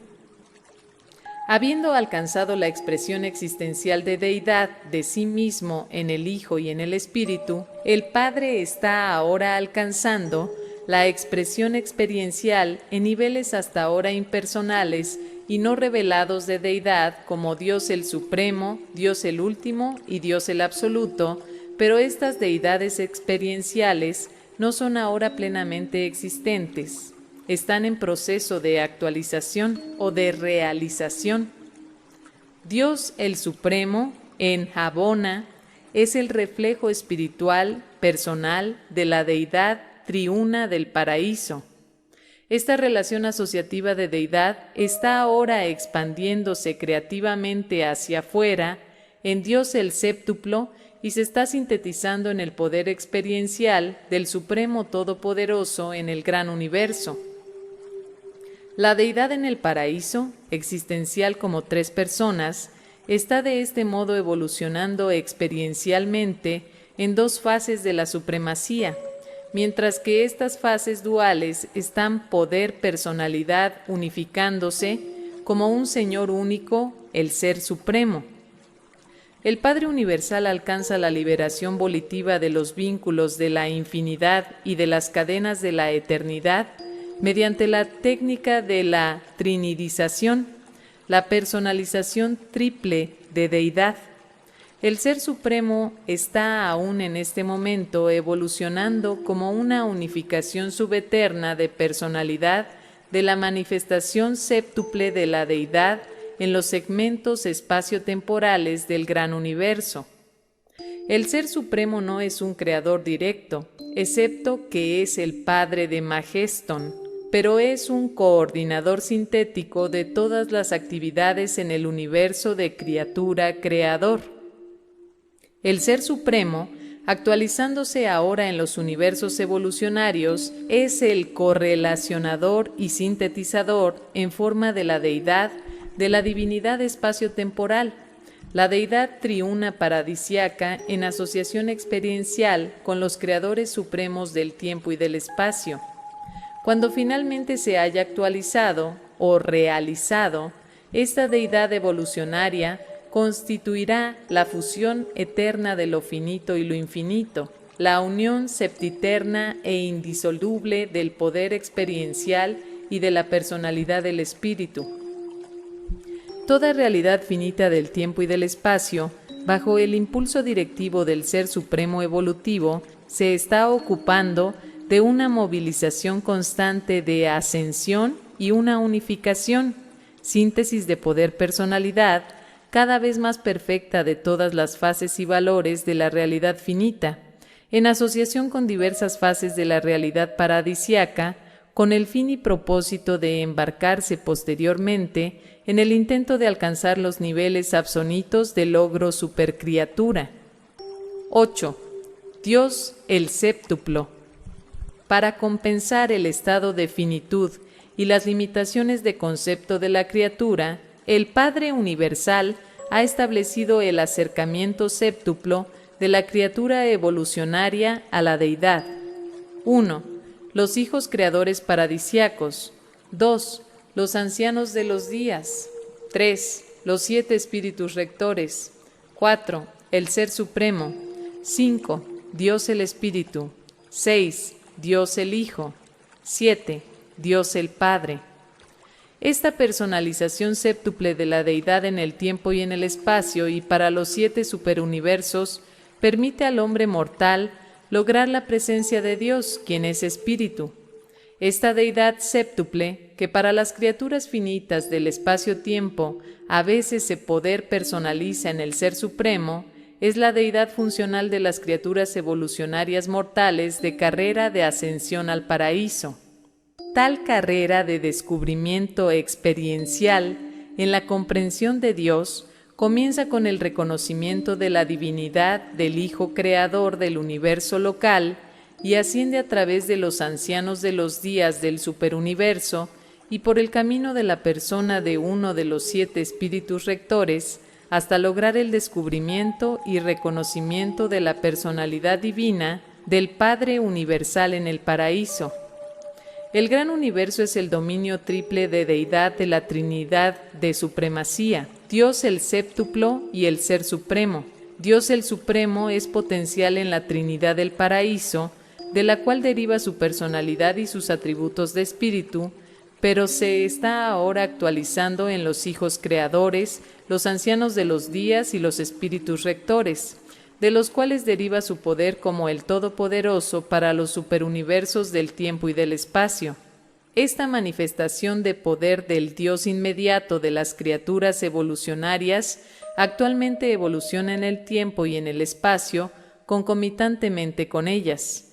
Habiendo alcanzado la expresión existencial de deidad de sí mismo en el Hijo y en el Espíritu, el Padre está ahora alcanzando la expresión experiencial en niveles hasta ahora impersonales y no revelados de deidad como Dios el Supremo, Dios el Último y Dios el Absoluto, pero estas deidades experienciales no son ahora plenamente existentes. Están en proceso de actualización o de realización. Dios el Supremo, en Habona, es el reflejo espiritual, personal, de la deidad triuna del paraíso. Esta relación asociativa de deidad está ahora expandiéndose creativamente hacia afuera en Dios el séptuplo y se está sintetizando en el poder experiencial del Supremo Todopoderoso en el gran universo. La deidad en el paraíso, existencial como tres personas, está de este modo evolucionando experiencialmente en dos fases de la supremacía, mientras que estas fases duales están poder-personalidad unificándose como un Señor único, el Ser Supremo. El Padre Universal alcanza la liberación volitiva de los vínculos de la infinidad y de las cadenas de la eternidad mediante la técnica de la trinidización, la personalización triple de deidad. El Ser Supremo está aún en este momento evolucionando como una unificación subeterna de personalidad de la manifestación séptuple de la deidad en los segmentos espaciotemporales del gran universo. El Ser Supremo no es un creador directo, excepto que es el Padre de Majeston, pero es un coordinador sintético de todas las actividades en el universo de criatura-creador. El Ser Supremo, actualizándose ahora en los universos evolucionarios, es el correlacionador y sintetizador en forma de la deidad, de la divinidad espacio-temporal, la deidad triuna paradisiaca en asociación experiencial con los creadores supremos del tiempo y del espacio. Cuando finalmente se haya actualizado o realizado, esta deidad evolucionaria constituirá la fusión eterna de lo finito y lo infinito, la unión septiterna e indisoluble del poder experiencial y de la personalidad del espíritu. Toda realidad finita del tiempo y del espacio, bajo el impulso directivo del Ser Supremo evolutivo, se está ocupando de una movilización constante de ascensión y una unificación, síntesis de poder-personalidad, cada vez más perfecta de todas las fases y valores de la realidad finita, en asociación con diversas fases de la realidad paradisiaca, con el fin y propósito de embarcarse posteriormente en el intento de alcanzar los niveles absonitos de logro supercriatura. 8. Dios el séptuplo. Para compensar el estado de finitud y las limitaciones de concepto de la criatura, el Padre Universal ha establecido el acercamiento séptuplo de la criatura evolucionaria a la deidad. 1. Los hijos creadores paradisiacos. 2. Los ancianos de los días. 3. Los 7 espíritus rectores. 4. El Ser Supremo. 5. Dios el Espíritu. 6. Dios el Hijo. 7. Dios el Padre. Esta personalización séptuple de la deidad en el tiempo y en el espacio y para los 7 superuniversos permite al hombre mortal lograr la presencia de Dios, quien es espíritu. Esta deidad séptuple, que para las criaturas finitas del espacio-tiempo a veces se poder personaliza en el Ser Supremo, es la deidad funcional de las criaturas evolucionarias mortales de carrera de ascensión al paraíso. Tal carrera de descubrimiento experiencial en la comprensión de Dios comienza con el reconocimiento de la divinidad del Hijo Creador del universo local y asciende a través de los ancianos de los días del superuniverso y por el camino de la persona de uno de los 7 espíritus rectores hasta lograr el descubrimiento y reconocimiento de la personalidad divina del Padre Universal en el paraíso. El gran universo es el dominio triple de deidad de la Trinidad de supremacía, Dios el séptuplo y el Ser Supremo. Dios el Supremo es potencial en la Trinidad del Paraíso, de la cual deriva su personalidad y sus atributos de espíritu, pero se está ahora actualizando en los hijos creadores, los ancianos de los días y los espíritus rectores, de los cuales deriva su poder como el Todopoderoso para los superuniversos del tiempo y del espacio. Esta manifestación de poder del Dios inmediato de las criaturas evolucionarias actualmente evoluciona en el tiempo y en el espacio concomitantemente con ellas.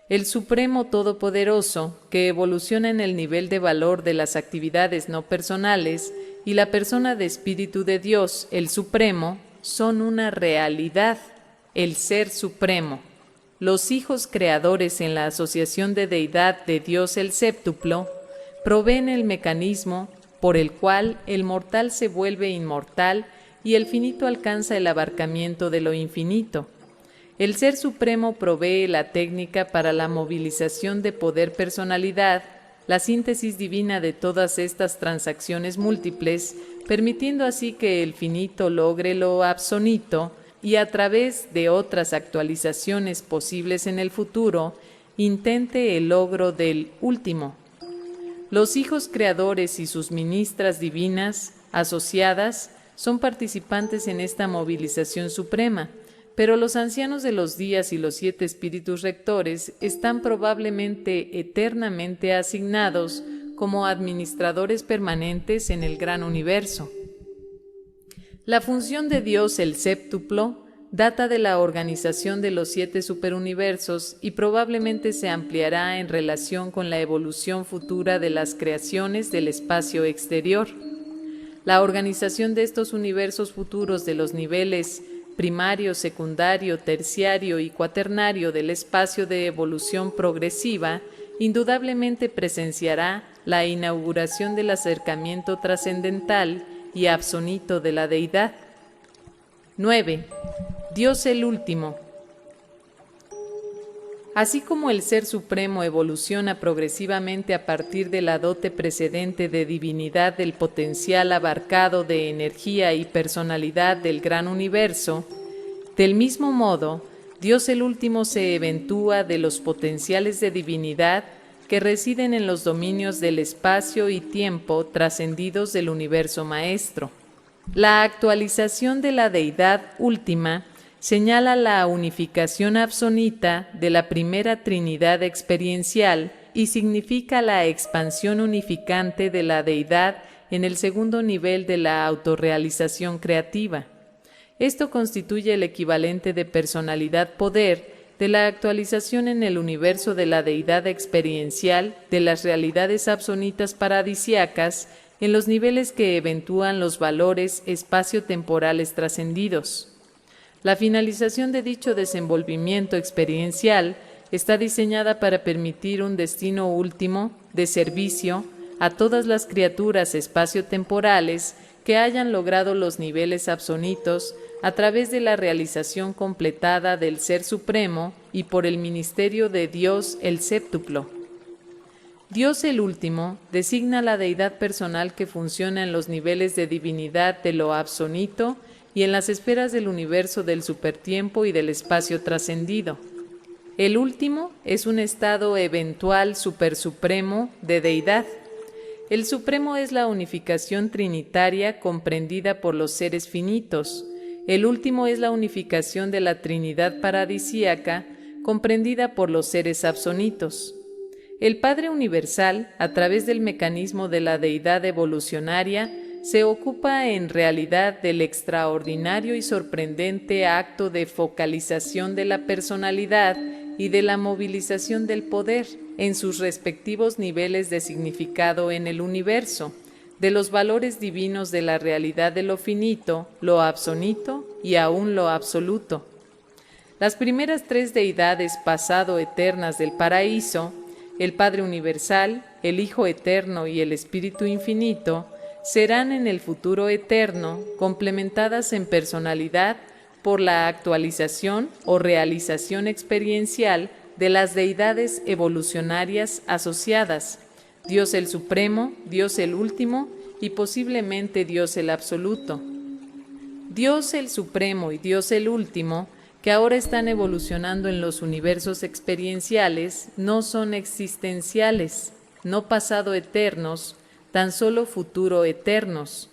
El Supremo Todopoderoso, que evoluciona en el nivel de valor de las actividades no personales, y la persona de Espíritu de Dios, el Supremo, son una realidad, el Ser Supremo. Los hijos creadores en la asociación de deidad de Dios el séptuplo proveen el mecanismo por el cual el mortal se vuelve inmortal y el finito alcanza el abarcamiento de lo infinito. El Ser Supremo provee la técnica para la movilización de poder-personalidad, la síntesis divina de todas estas transacciones múltiples, permitiendo así que el finito logre lo absonito y a través de otras actualizaciones posibles en el futuro, intente el logro del último. Los hijos creadores y sus ministras divinas, asociadas, son participantes en esta movilización suprema, pero los ancianos de los días y los 7 espíritus rectores están probablemente eternamente asignados como administradores permanentes en el gran universo. La función de Dios el séptuplo data de la organización de los 7 superuniversos y probablemente se ampliará en relación con la evolución futura de las creaciones del espacio exterior. La organización de estos universos futuros de los niveles primario, secundario, terciario y cuaternario del espacio de evolución progresiva indudablemente presenciará la inauguración del acercamiento trascendental y absonito de la deidad. 9. Dios el último. Así como el Ser Supremo evoluciona progresivamente a partir de la dote precedente de divinidad del potencial abarcado de energía y personalidad del gran universo, del mismo modo, Dios el último se eventúa de los potenciales de divinidad que residen en los dominios del espacio y tiempo trascendidos del universo maestro. La actualización de la deidad última señala la unificación absonita de la primera Trinidad experiencial y significa la expansión unificante de la deidad en el segundo nivel de la autorrealización creativa. Esto constituye el equivalente de personalidad-poder de la actualización en el universo de la deidad experiencial de las realidades absonitas paradisiacas en los niveles que eventúan los valores espacio-temporales trascendidos. La finalización de dicho desenvolvimiento experiencial está diseñada para permitir un destino último de servicio a todas las criaturas espacio-temporales que hayan logrado los niveles absonitos a través de la realización completada del Ser Supremo y por el ministerio de Dios el séptuplo. Dios el último designa la deidad personal que funciona en los niveles de divinidad de lo absonito y en las esferas del universo del supertiempo y del espacio trascendido. El último es un estado eventual supersupremo de deidad. El supremo es la unificación trinitaria comprendida por los seres finitos. El último es la unificación de la Trinidad paradisíaca comprendida por los seres absonitos. El Padre Universal, a través del mecanismo de la deidad evolucionaria, se ocupa en realidad del extraordinario y sorprendente acto de focalización de la personalidad y de la movilización del poder en sus respectivos niveles de significado en el universo, de los valores divinos de la realidad de lo finito, lo absonito y aún lo absoluto. Las primeras 3 deidades pasado-eternas del paraíso, el Padre Universal, el Hijo Eterno y el Espíritu Infinito, serán en el futuro eterno complementadas en personalidad por la actualización o realización experiencial de las deidades evolucionarias asociadas, Dios el Supremo, Dios el Último y posiblemente Dios el Absoluto. Dios el Supremo y Dios el Último, que ahora están evolucionando en los universos experienciales, no son existenciales, no pasado eternos, tan solo futuro eternos.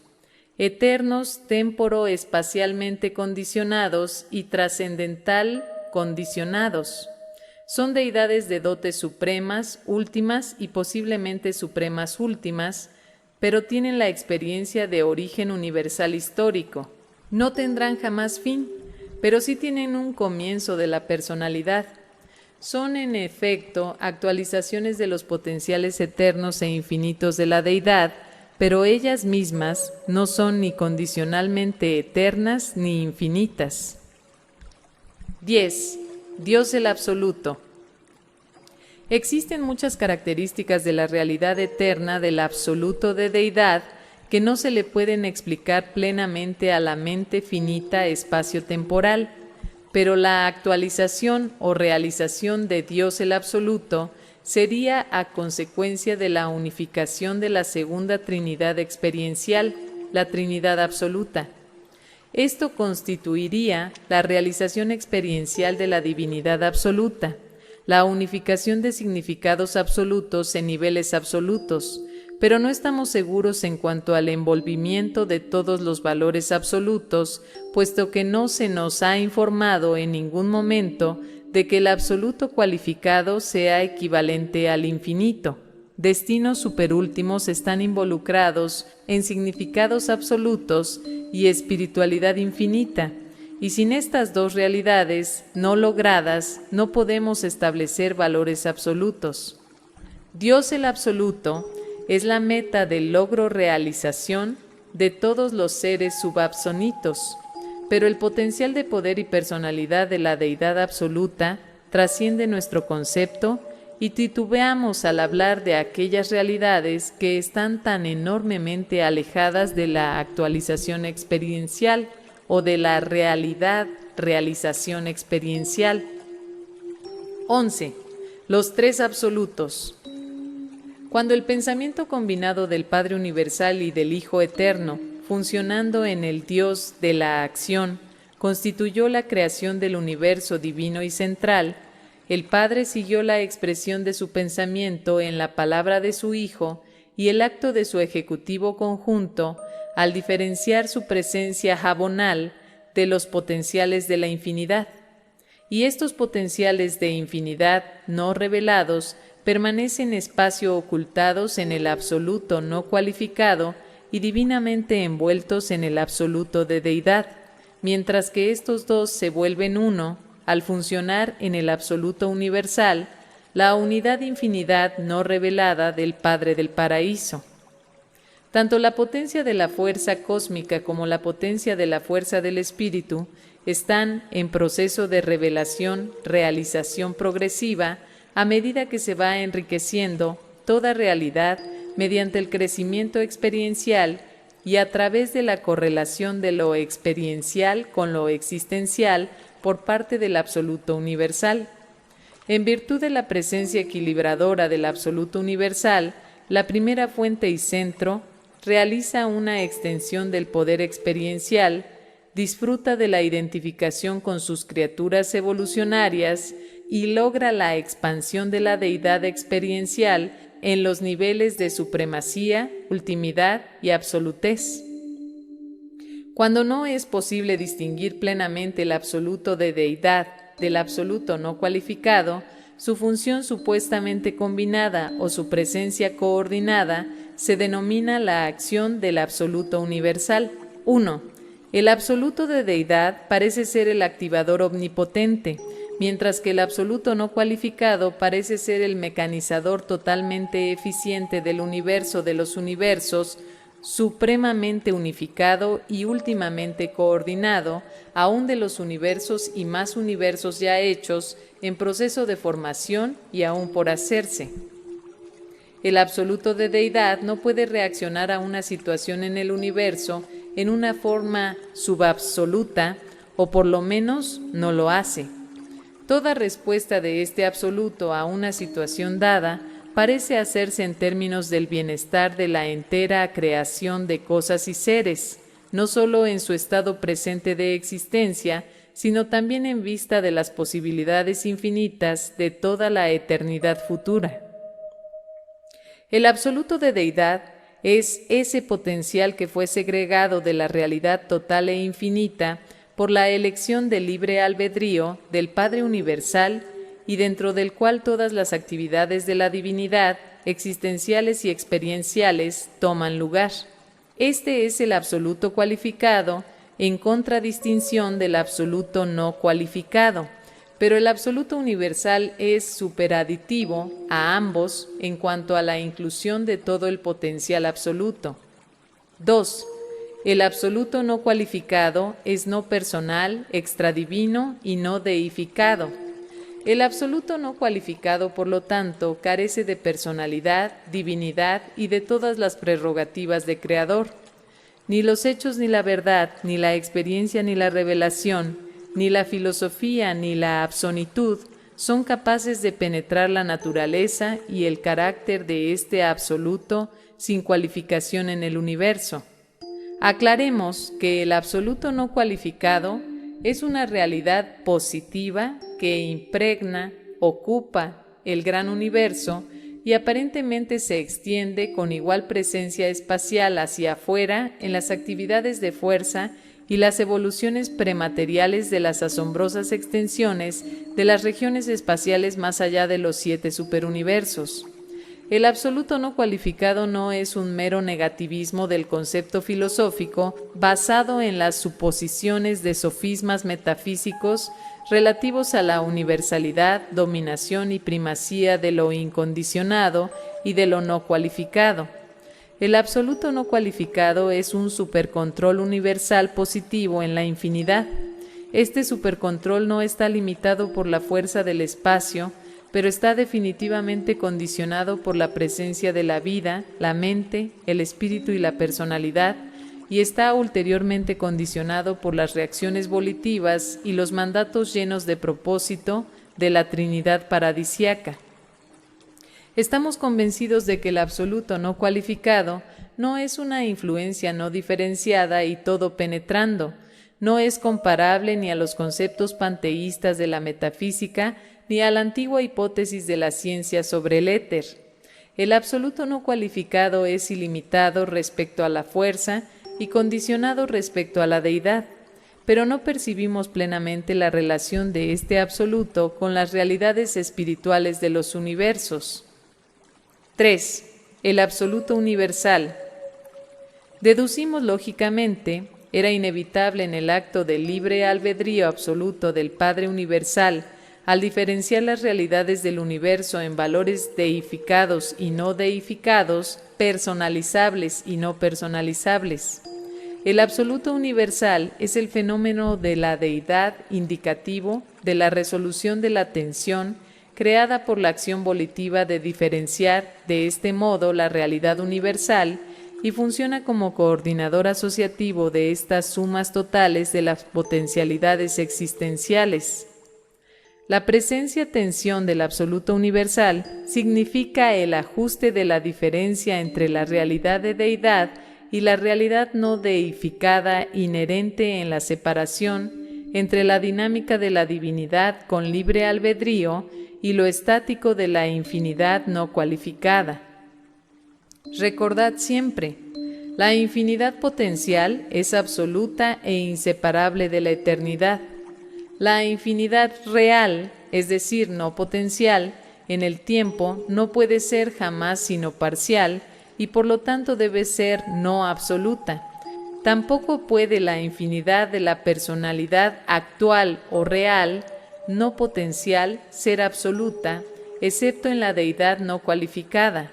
Eternos temporo-espacialmente condicionados y trascendental condicionados. Son deidades de dotes supremas, últimas y posiblemente supremas últimas, pero tienen la experiencia de origen universal histórico. No tendrán jamás fin, pero sí tienen un comienzo de la personalidad. Son, en efecto, actualizaciones de los potenciales eternos e infinitos de la deidad, pero ellas mismas no son ni condicionalmente eternas ni infinitas. 10. Dios el Absoluto. Existen muchas características de la realidad eterna del absoluto de deidad que no se le pueden explicar plenamente a la mente finita espacio-temporal, pero la actualización o realización de Dios el Absoluto sería a consecuencia de la unificación de la segunda Trinidad experiencial, la Trinidad Absoluta. Esto constituiría la realización experiencial de la divinidad absoluta, la unificación de significados absolutos en niveles absolutos, pero no estamos seguros en cuanto al envolvimiento de todos los valores absolutos, puesto que no se nos ha informado en ningún momento de que el absoluto cualificado sea equivalente al infinito. Destinos superúltimos están involucrados en significados absolutos y espiritualidad infinita, y sin estas dos realidades no logradas no podemos establecer valores absolutos. Dios el Absoluto es la meta del logro-realización de todos los seres subabsonitos, pero el potencial de poder y personalidad de la deidad absoluta trasciende nuestro concepto y titubeamos al hablar de aquellas realidades que están tan enormemente alejadas de la actualización experiencial o de la realización experiencial. 11. Los tres absolutos. Cuando el pensamiento combinado del Padre Universal y del Hijo Eterno, funcionando en el Dios de la acción, constituyó la creación del universo divino y central, el Padre siguió la expresión de su pensamiento en la palabra de su Hijo y el acto de su ejecutivo conjunto, al diferenciar su presencia jabonal de los potenciales de la infinidad. Y estos potenciales de infinidad no revelados permanecen espacio ocultados en el absoluto no cualificado y divinamente envueltos en el absoluto de deidad, mientras que estos dos se vuelven uno al funcionar en el absoluto universal, la unidad infinidad no revelada del Padre del Paraíso. Tanto la potencia de la fuerza cósmica como la potencia de la fuerza del Espíritu están en proceso de revelación, realización progresiva, a medida que se va enriqueciendo toda realidad mediante el crecimiento experiencial y a través de la correlación de lo experiencial con lo existencial por parte del Absoluto Universal. En virtud de la presencia equilibradora del Absoluto Universal, la primera fuente y centro realiza una extensión del poder experiencial, disfruta de la identificación con sus criaturas evolucionarias y logra la expansión de la deidad experiencial en los niveles de supremacía, ultimidad y absolutez. Cuando no es posible distinguir plenamente el absoluto de deidad del absoluto no cualificado, su función supuestamente combinada o su presencia coordinada se denomina la acción del absoluto universal. 1. El absoluto de deidad parece ser el activador omnipotente, mientras que el absoluto no cualificado parece ser el mecanizador totalmente eficiente del universo de los universos, supremamente unificado y últimamente coordinado, aún de los universos y más universos ya hechos, en proceso de formación y aún por hacerse. El absoluto de deidad no puede reaccionar a una situación en el universo en una forma subabsoluta, o por lo menos no lo hace. Toda respuesta de este absoluto a una situación dada parece hacerse en términos del bienestar de la entera creación de cosas y seres, no solo en su estado presente de existencia, sino también en vista de las posibilidades infinitas de toda la eternidad futura. El absoluto de deidad es ese potencial que fue segregado de la realidad total e infinita por la elección del libre albedrío del Padre Universal y dentro del cual todas las actividades de la divinidad, existenciales y experienciales, toman lugar. Este es el absoluto cualificado en contradistinción del absoluto no cualificado, pero el absoluto universal es superaditivo a ambos en cuanto a la inclusión de todo el potencial absoluto. 2. El absoluto no cualificado es no personal, extradivino y no deificado. El absoluto no cualificado, por lo tanto, carece de personalidad, divinidad y de todas las prerrogativas de creador. Ni los hechos ni la verdad, ni la experiencia ni la revelación, ni la filosofía ni la absolutud son capaces de penetrar la naturaleza y el carácter de este absoluto sin cualificación en el universo. Aclaremos que el absoluto no cualificado es una realidad positiva que impregna, ocupa el gran universo y aparentemente se extiende con igual presencia espacial hacia afuera en las actividades de fuerza y las evoluciones premateriales de las asombrosas extensiones de las regiones espaciales más allá de los 7 superuniversos. El absoluto no cualificado no es un mero negativismo del concepto filosófico basado en las suposiciones de sofismas metafísicos relativos a la universalidad, dominación y primacía de lo incondicionado y de lo no cualificado. El absoluto no cualificado es un supercontrol universal positivo en la infinidad. Este supercontrol no está limitado por la fuerza del espacio, pero está definitivamente condicionado por la presencia de la vida, la mente, el espíritu y la personalidad, y está ulteriormente condicionado por las reacciones volitivas y los mandatos llenos de propósito de la Trinidad paradisiaca. Estamos convencidos de que el absoluto no cualificado no es una influencia no diferenciada y todo penetrando, no es comparable ni a los conceptos panteístas de la metafísica ni a la antigua hipótesis de la ciencia sobre el éter. El absoluto no cualificado es ilimitado respecto a la fuerza y condicionado respecto a la deidad, pero no percibimos plenamente la relación de este absoluto con las realidades espirituales de los universos. 3. El absoluto universal. Deducimos lógicamente, era inevitable en el acto del libre albedrío absoluto del Padre Universal, al diferenciar las realidades del universo en valores deificados y no deificados, personalizables y no personalizables. El absoluto universal es el fenómeno de la deidad indicativo de la resolución de la tensión creada por la acción volitiva de diferenciar de este modo la realidad universal y funciona como coordinador asociativo de estas sumas totales de las potencialidades existenciales. La presencia-tensión del absoluto universal significa el ajuste de la diferencia entre la realidad de deidad y la realidad no deificada inherente en la separación entre la dinámica de la divinidad con libre albedrío y lo estático de la infinidad no cualificada. Recordad siempre, la infinidad potencial es absoluta e inseparable de la eternidad. La infinidad real, es decir, no potencial, en el tiempo no puede ser jamás sino parcial y por lo tanto debe ser no absoluta. Tampoco puede la infinidad de la personalidad actual o real, no potencial, ser absoluta, excepto en la deidad no cualificada,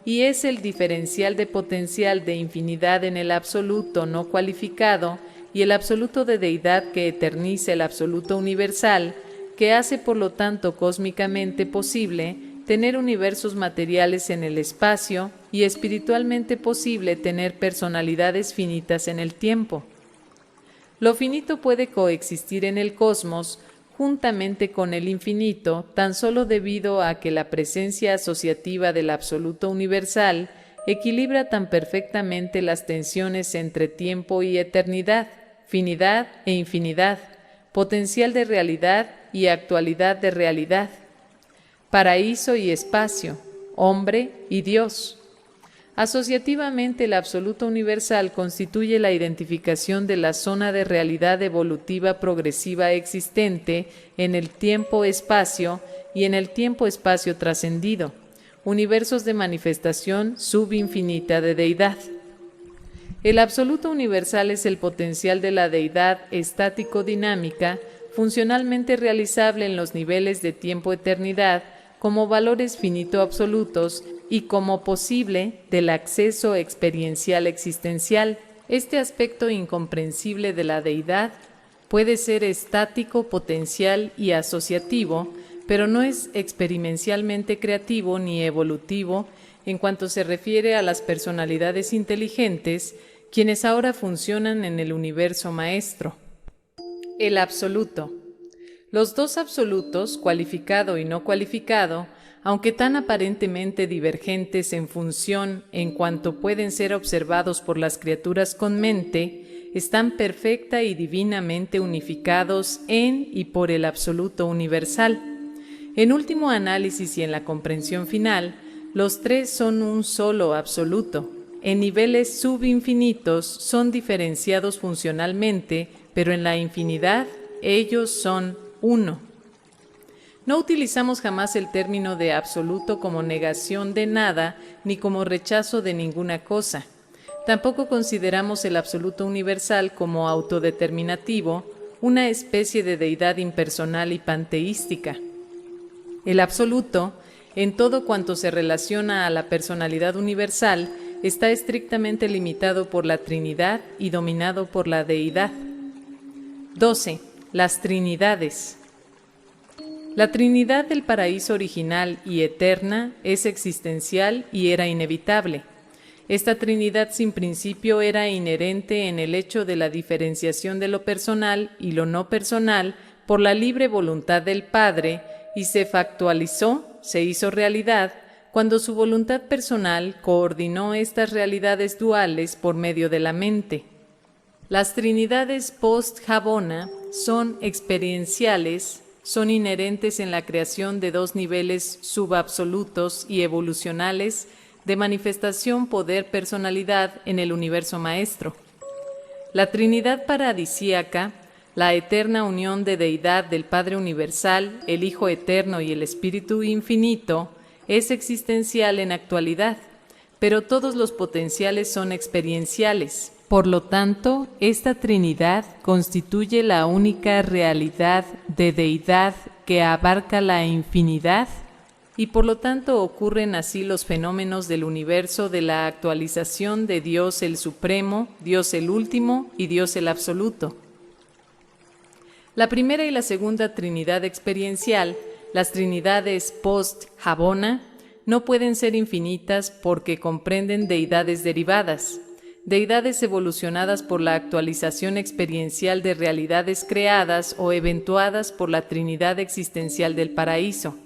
y es el diferencial de potencial de infinidad en el absoluto no cualificado y el absoluto de deidad que eterniza el absoluto universal, que hace por lo tanto cósmicamente posible tener universos materiales en el espacio y espiritualmente posible tener personalidades finitas en el tiempo. Lo finito puede coexistir en el cosmos juntamente con el infinito, tan solo debido a que la presencia asociativa del absoluto universal equilibra tan perfectamente las tensiones entre tiempo y eternidad, finidad e infinidad, potencial de realidad y actualidad de realidad, paraíso y espacio, hombre y Dios. Asociativamente, el absoluto universal constituye la identificación de la zona de realidad evolutiva progresiva existente en el tiempo-espacio y en el tiempo-espacio trascendido, universos de manifestación subinfinita de deidad. El absoluto universal es el potencial de la deidad estático-dinámica, funcionalmente realizable en los niveles de tiempo-eternidad, como valores finito-absolutos y como posible del acceso experiencial existencial. Este aspecto incomprensible de la deidad puede ser estático, potencial y asociativo, pero no es experiencialmente creativo ni evolutivo en cuanto se refiere a las personalidades inteligentes, quienes ahora funcionan en el universo maestro. El absoluto. Los dos absolutos, cualificado y no cualificado, aunque tan aparentemente divergentes en función en cuanto pueden ser observados por las criaturas con mente, están perfecta y divinamente unificados en y por el absoluto universal. En último análisis y en la comprensión final, los tres son un solo absoluto. En niveles subinfinitos son diferenciados funcionalmente, pero en la infinidad ellos son uno. No utilizamos jamás el término de absoluto como negación de nada ni como rechazo de ninguna cosa. Tampoco consideramos el absoluto universal como autodeterminativo, una especie de deidad impersonal y panteística. El absoluto, en todo cuanto se relaciona a la personalidad universal, está estrictamente limitado por la Trinidad y dominado por la deidad. 12. Las Trinidades. La Trinidad del paraíso original y eterna es existencial y era inevitable. Esta Trinidad sin principio era inherente en el hecho de la diferenciación de lo personal y lo no personal por la libre voluntad del Padre y se factualizó, se hizo realidad, cuando su voluntad personal coordinó estas realidades duales por medio de la mente. Las Trinidades post-Jabona son experienciales, son inherentes en la creación de dos niveles subabsolutos y evolucionales de manifestación poder-personalidad en el universo maestro. La Trinidad paradisíaca, la eterna unión de deidad del Padre Universal, el Hijo Eterno y el Espíritu Infinito, es existencial en actualidad, pero todos los potenciales son experienciales. Por lo tanto, esta Trinidad constituye la única realidad de deidad que abarca la infinidad y por lo tanto ocurren así los fenómenos del universo de la actualización de Dios el Supremo, Dios el Último y Dios el Absoluto. La primera y la segunda Trinidad experiencial, las Trinidades post-Jabona, no pueden ser infinitas porque comprenden deidades derivadas, deidades evolucionadas por la actualización experiencial de realidades creadas o eventuadas por la Trinidad existencial del paraíso.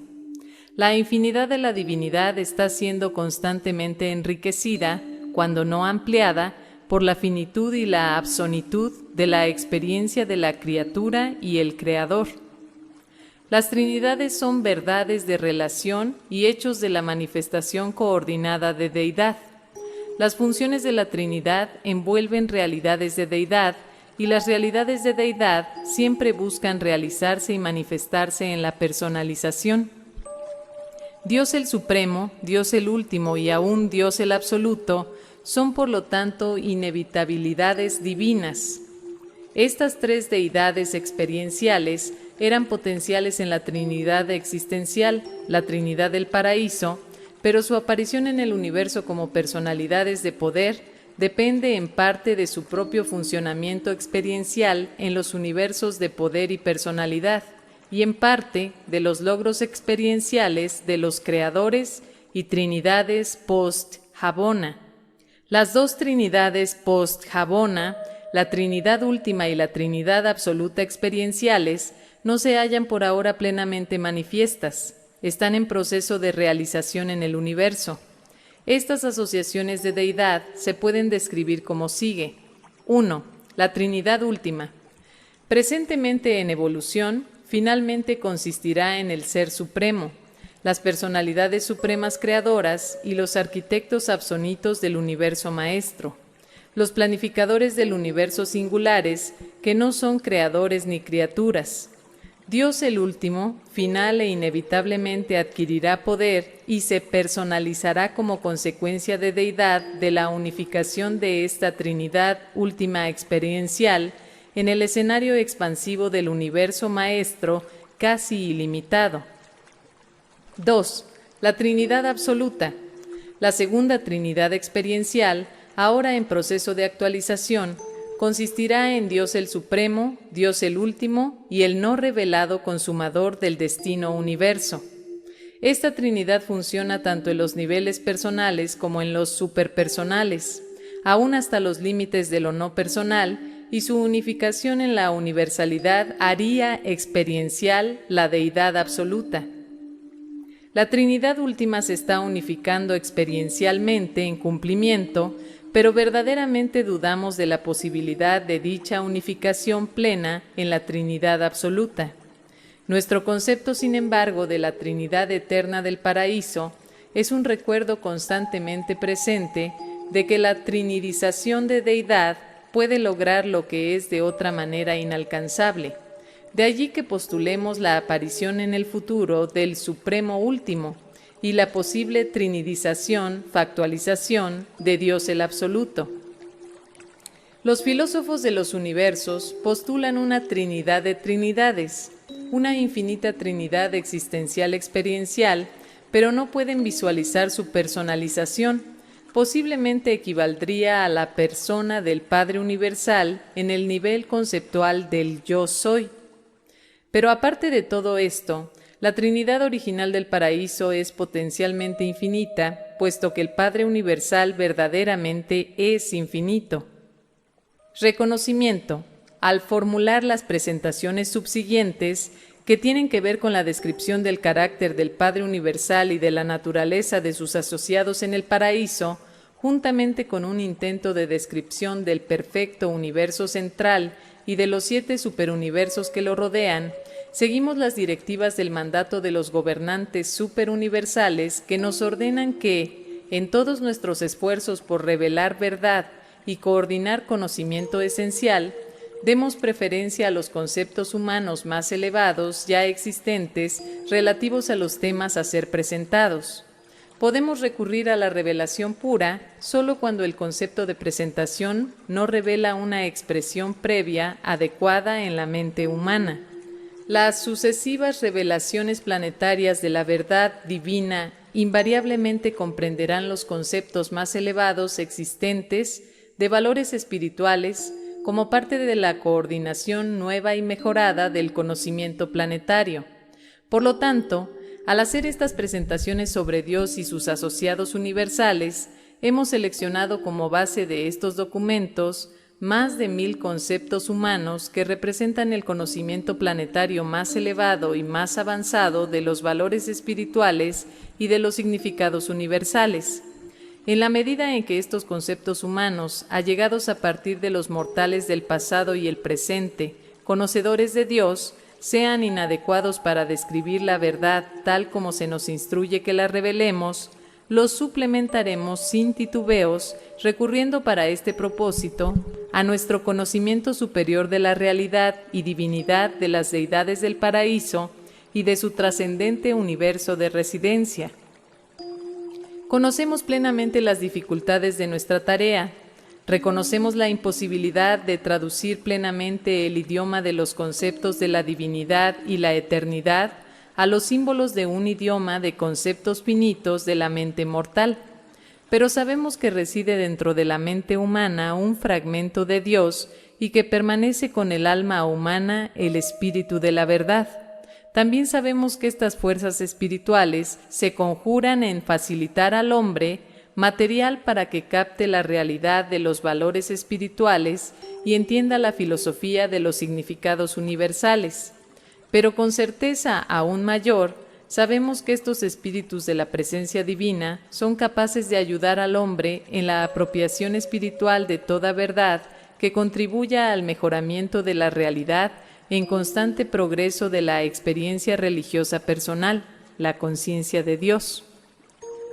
La infinidad de la divinidad está siendo constantemente enriquecida, cuando no ampliada, por la finitud y la absonitud de la experiencia de la criatura y el Creador. Las Trinidades son verdades de relación y hechos de la manifestación coordinada de deidad. Las funciones de la Trinidad envuelven realidades de deidad y las realidades de deidad siempre buscan realizarse y manifestarse en la personalización. Dios el Supremo, Dios el Último y aún Dios el Absoluto son por lo tanto inevitabilidades divinas. Estas tres deidades experienciales eran potenciales en la Trinidad existencial, la Trinidad del paraíso, pero su aparición en el universo como personalidades de poder depende en parte de su propio funcionamiento experiencial en los universos de poder y personalidad, y en parte de los logros experienciales de los creadores y Trinidades post-Jabona. Las dos Trinidades post-Jabona, la Trinidad última y la Trinidad absoluta experienciales, no se hallan por ahora plenamente manifiestas, están en proceso de realización en el universo. Estas asociaciones de deidad se pueden describir como sigue. 1. La Trinidad última. Presentemente en evolución, finalmente consistirá en el Ser Supremo, las personalidades supremas creadoras y los arquitectos absonitos del universo maestro, los planificadores del universo singulares que no son creadores ni criaturas. Dios el último, final e inevitablemente adquirirá poder y se personalizará como consecuencia de deidad de la unificación de esta Trinidad última experiencial en el escenario expansivo del universo maestro casi ilimitado. 2. La Trinidad absoluta. La segunda Trinidad experiencial, ahora en proceso de actualización, consistirá en Dios el Supremo, Dios el Último y el no revelado consumador del destino universo. Esta Trinidad funciona tanto en los niveles personales como en los superpersonales, aún hasta los límites de lo no personal, y su unificación en la universalidad haría experiencial la deidad absoluta. La Trinidad última se está unificando experiencialmente en cumplimiento, pero verdaderamente dudamos de la posibilidad de dicha unificación plena en la Trinidad absoluta. Nuestro concepto, sin embargo, de la Trinidad eterna del paraíso es un recuerdo constantemente presente de que la trinidización de deidad puede lograr lo que es de otra manera inalcanzable. De allí que postulemos la aparición en el futuro del Supremo Último y la posible trinidización, factualización de Dios el Absoluto. Los filósofos de los universos postulan una trinidad de trinidades, una infinita trinidad existencial experiencial, pero no pueden visualizar su personalización. Posiblemente equivaldría a la persona del Padre Universal en el nivel conceptual del yo soy. Pero aparte de todo esto, la Trinidad original del paraíso es potencialmente infinita, puesto que el Padre Universal verdaderamente es infinito. Reconocimiento. Al formular las presentaciones subsiguientes, que tienen que ver con la descripción del carácter del Padre Universal y de la naturaleza de sus asociados en el paraíso, juntamente con un intento de descripción del perfecto universo central y de los 7 superuniversos que lo rodean, seguimos las directivas del mandato de los gobernantes superuniversales que nos ordenan que, en todos nuestros esfuerzos por revelar verdad y coordinar conocimiento esencial, demos preferencia a los conceptos humanos más elevados ya existentes relativos a los temas a ser presentados. Podemos recurrir a la revelación pura solo cuando el concepto de presentación no revela una expresión previa adecuada en la mente humana. Las sucesivas revelaciones planetarias de la verdad divina invariablemente comprenderán los conceptos más elevados existentes de valores espirituales como parte de la coordinación nueva y mejorada del conocimiento planetario. Por lo tanto, al hacer estas presentaciones sobre Dios y sus asociados universales, hemos seleccionado como base de estos documentos más de 1000 conceptos humanos que representan el conocimiento planetario más elevado y más avanzado de los valores espirituales y de los significados universales. En la medida en que estos conceptos humanos, allegados a partir de los mortales del pasado y el presente, conocedores de Dios, sean inadecuados para describir la verdad tal como se nos instruye que la revelemos, los suplementaremos sin titubeos, recurriendo para este propósito a nuestro conocimiento superior de la realidad y divinidad de las deidades del paraíso y de su trascendente universo de residencia. Conocemos plenamente las dificultades de nuestra tarea. Reconocemos la imposibilidad de traducir plenamente el idioma de los conceptos de la divinidad y la eternidad a los símbolos de un idioma de conceptos finitos de la mente mortal. Pero sabemos que reside dentro de la mente humana un fragmento de Dios y que permanece con el alma humana el espíritu de la verdad. También sabemos que estas fuerzas espirituales se conjuran en facilitar al hombre material para que capte la realidad de los valores espirituales y entienda la filosofía de los significados universales. Pero con certeza aún mayor, sabemos que estos espíritus de la presencia divina son capaces de ayudar al hombre en la apropiación espiritual de toda verdad que contribuya al mejoramiento de la realidad en constante progreso de la experiencia religiosa personal, la conciencia de Dios.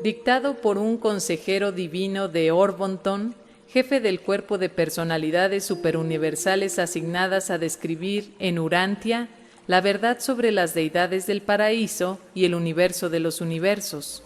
Dictado por un consejero divino de Orbonton, jefe del cuerpo de personalidades superuniversales asignadas a describir en Urantia la verdad sobre las deidades del paraíso y el universo de los universos.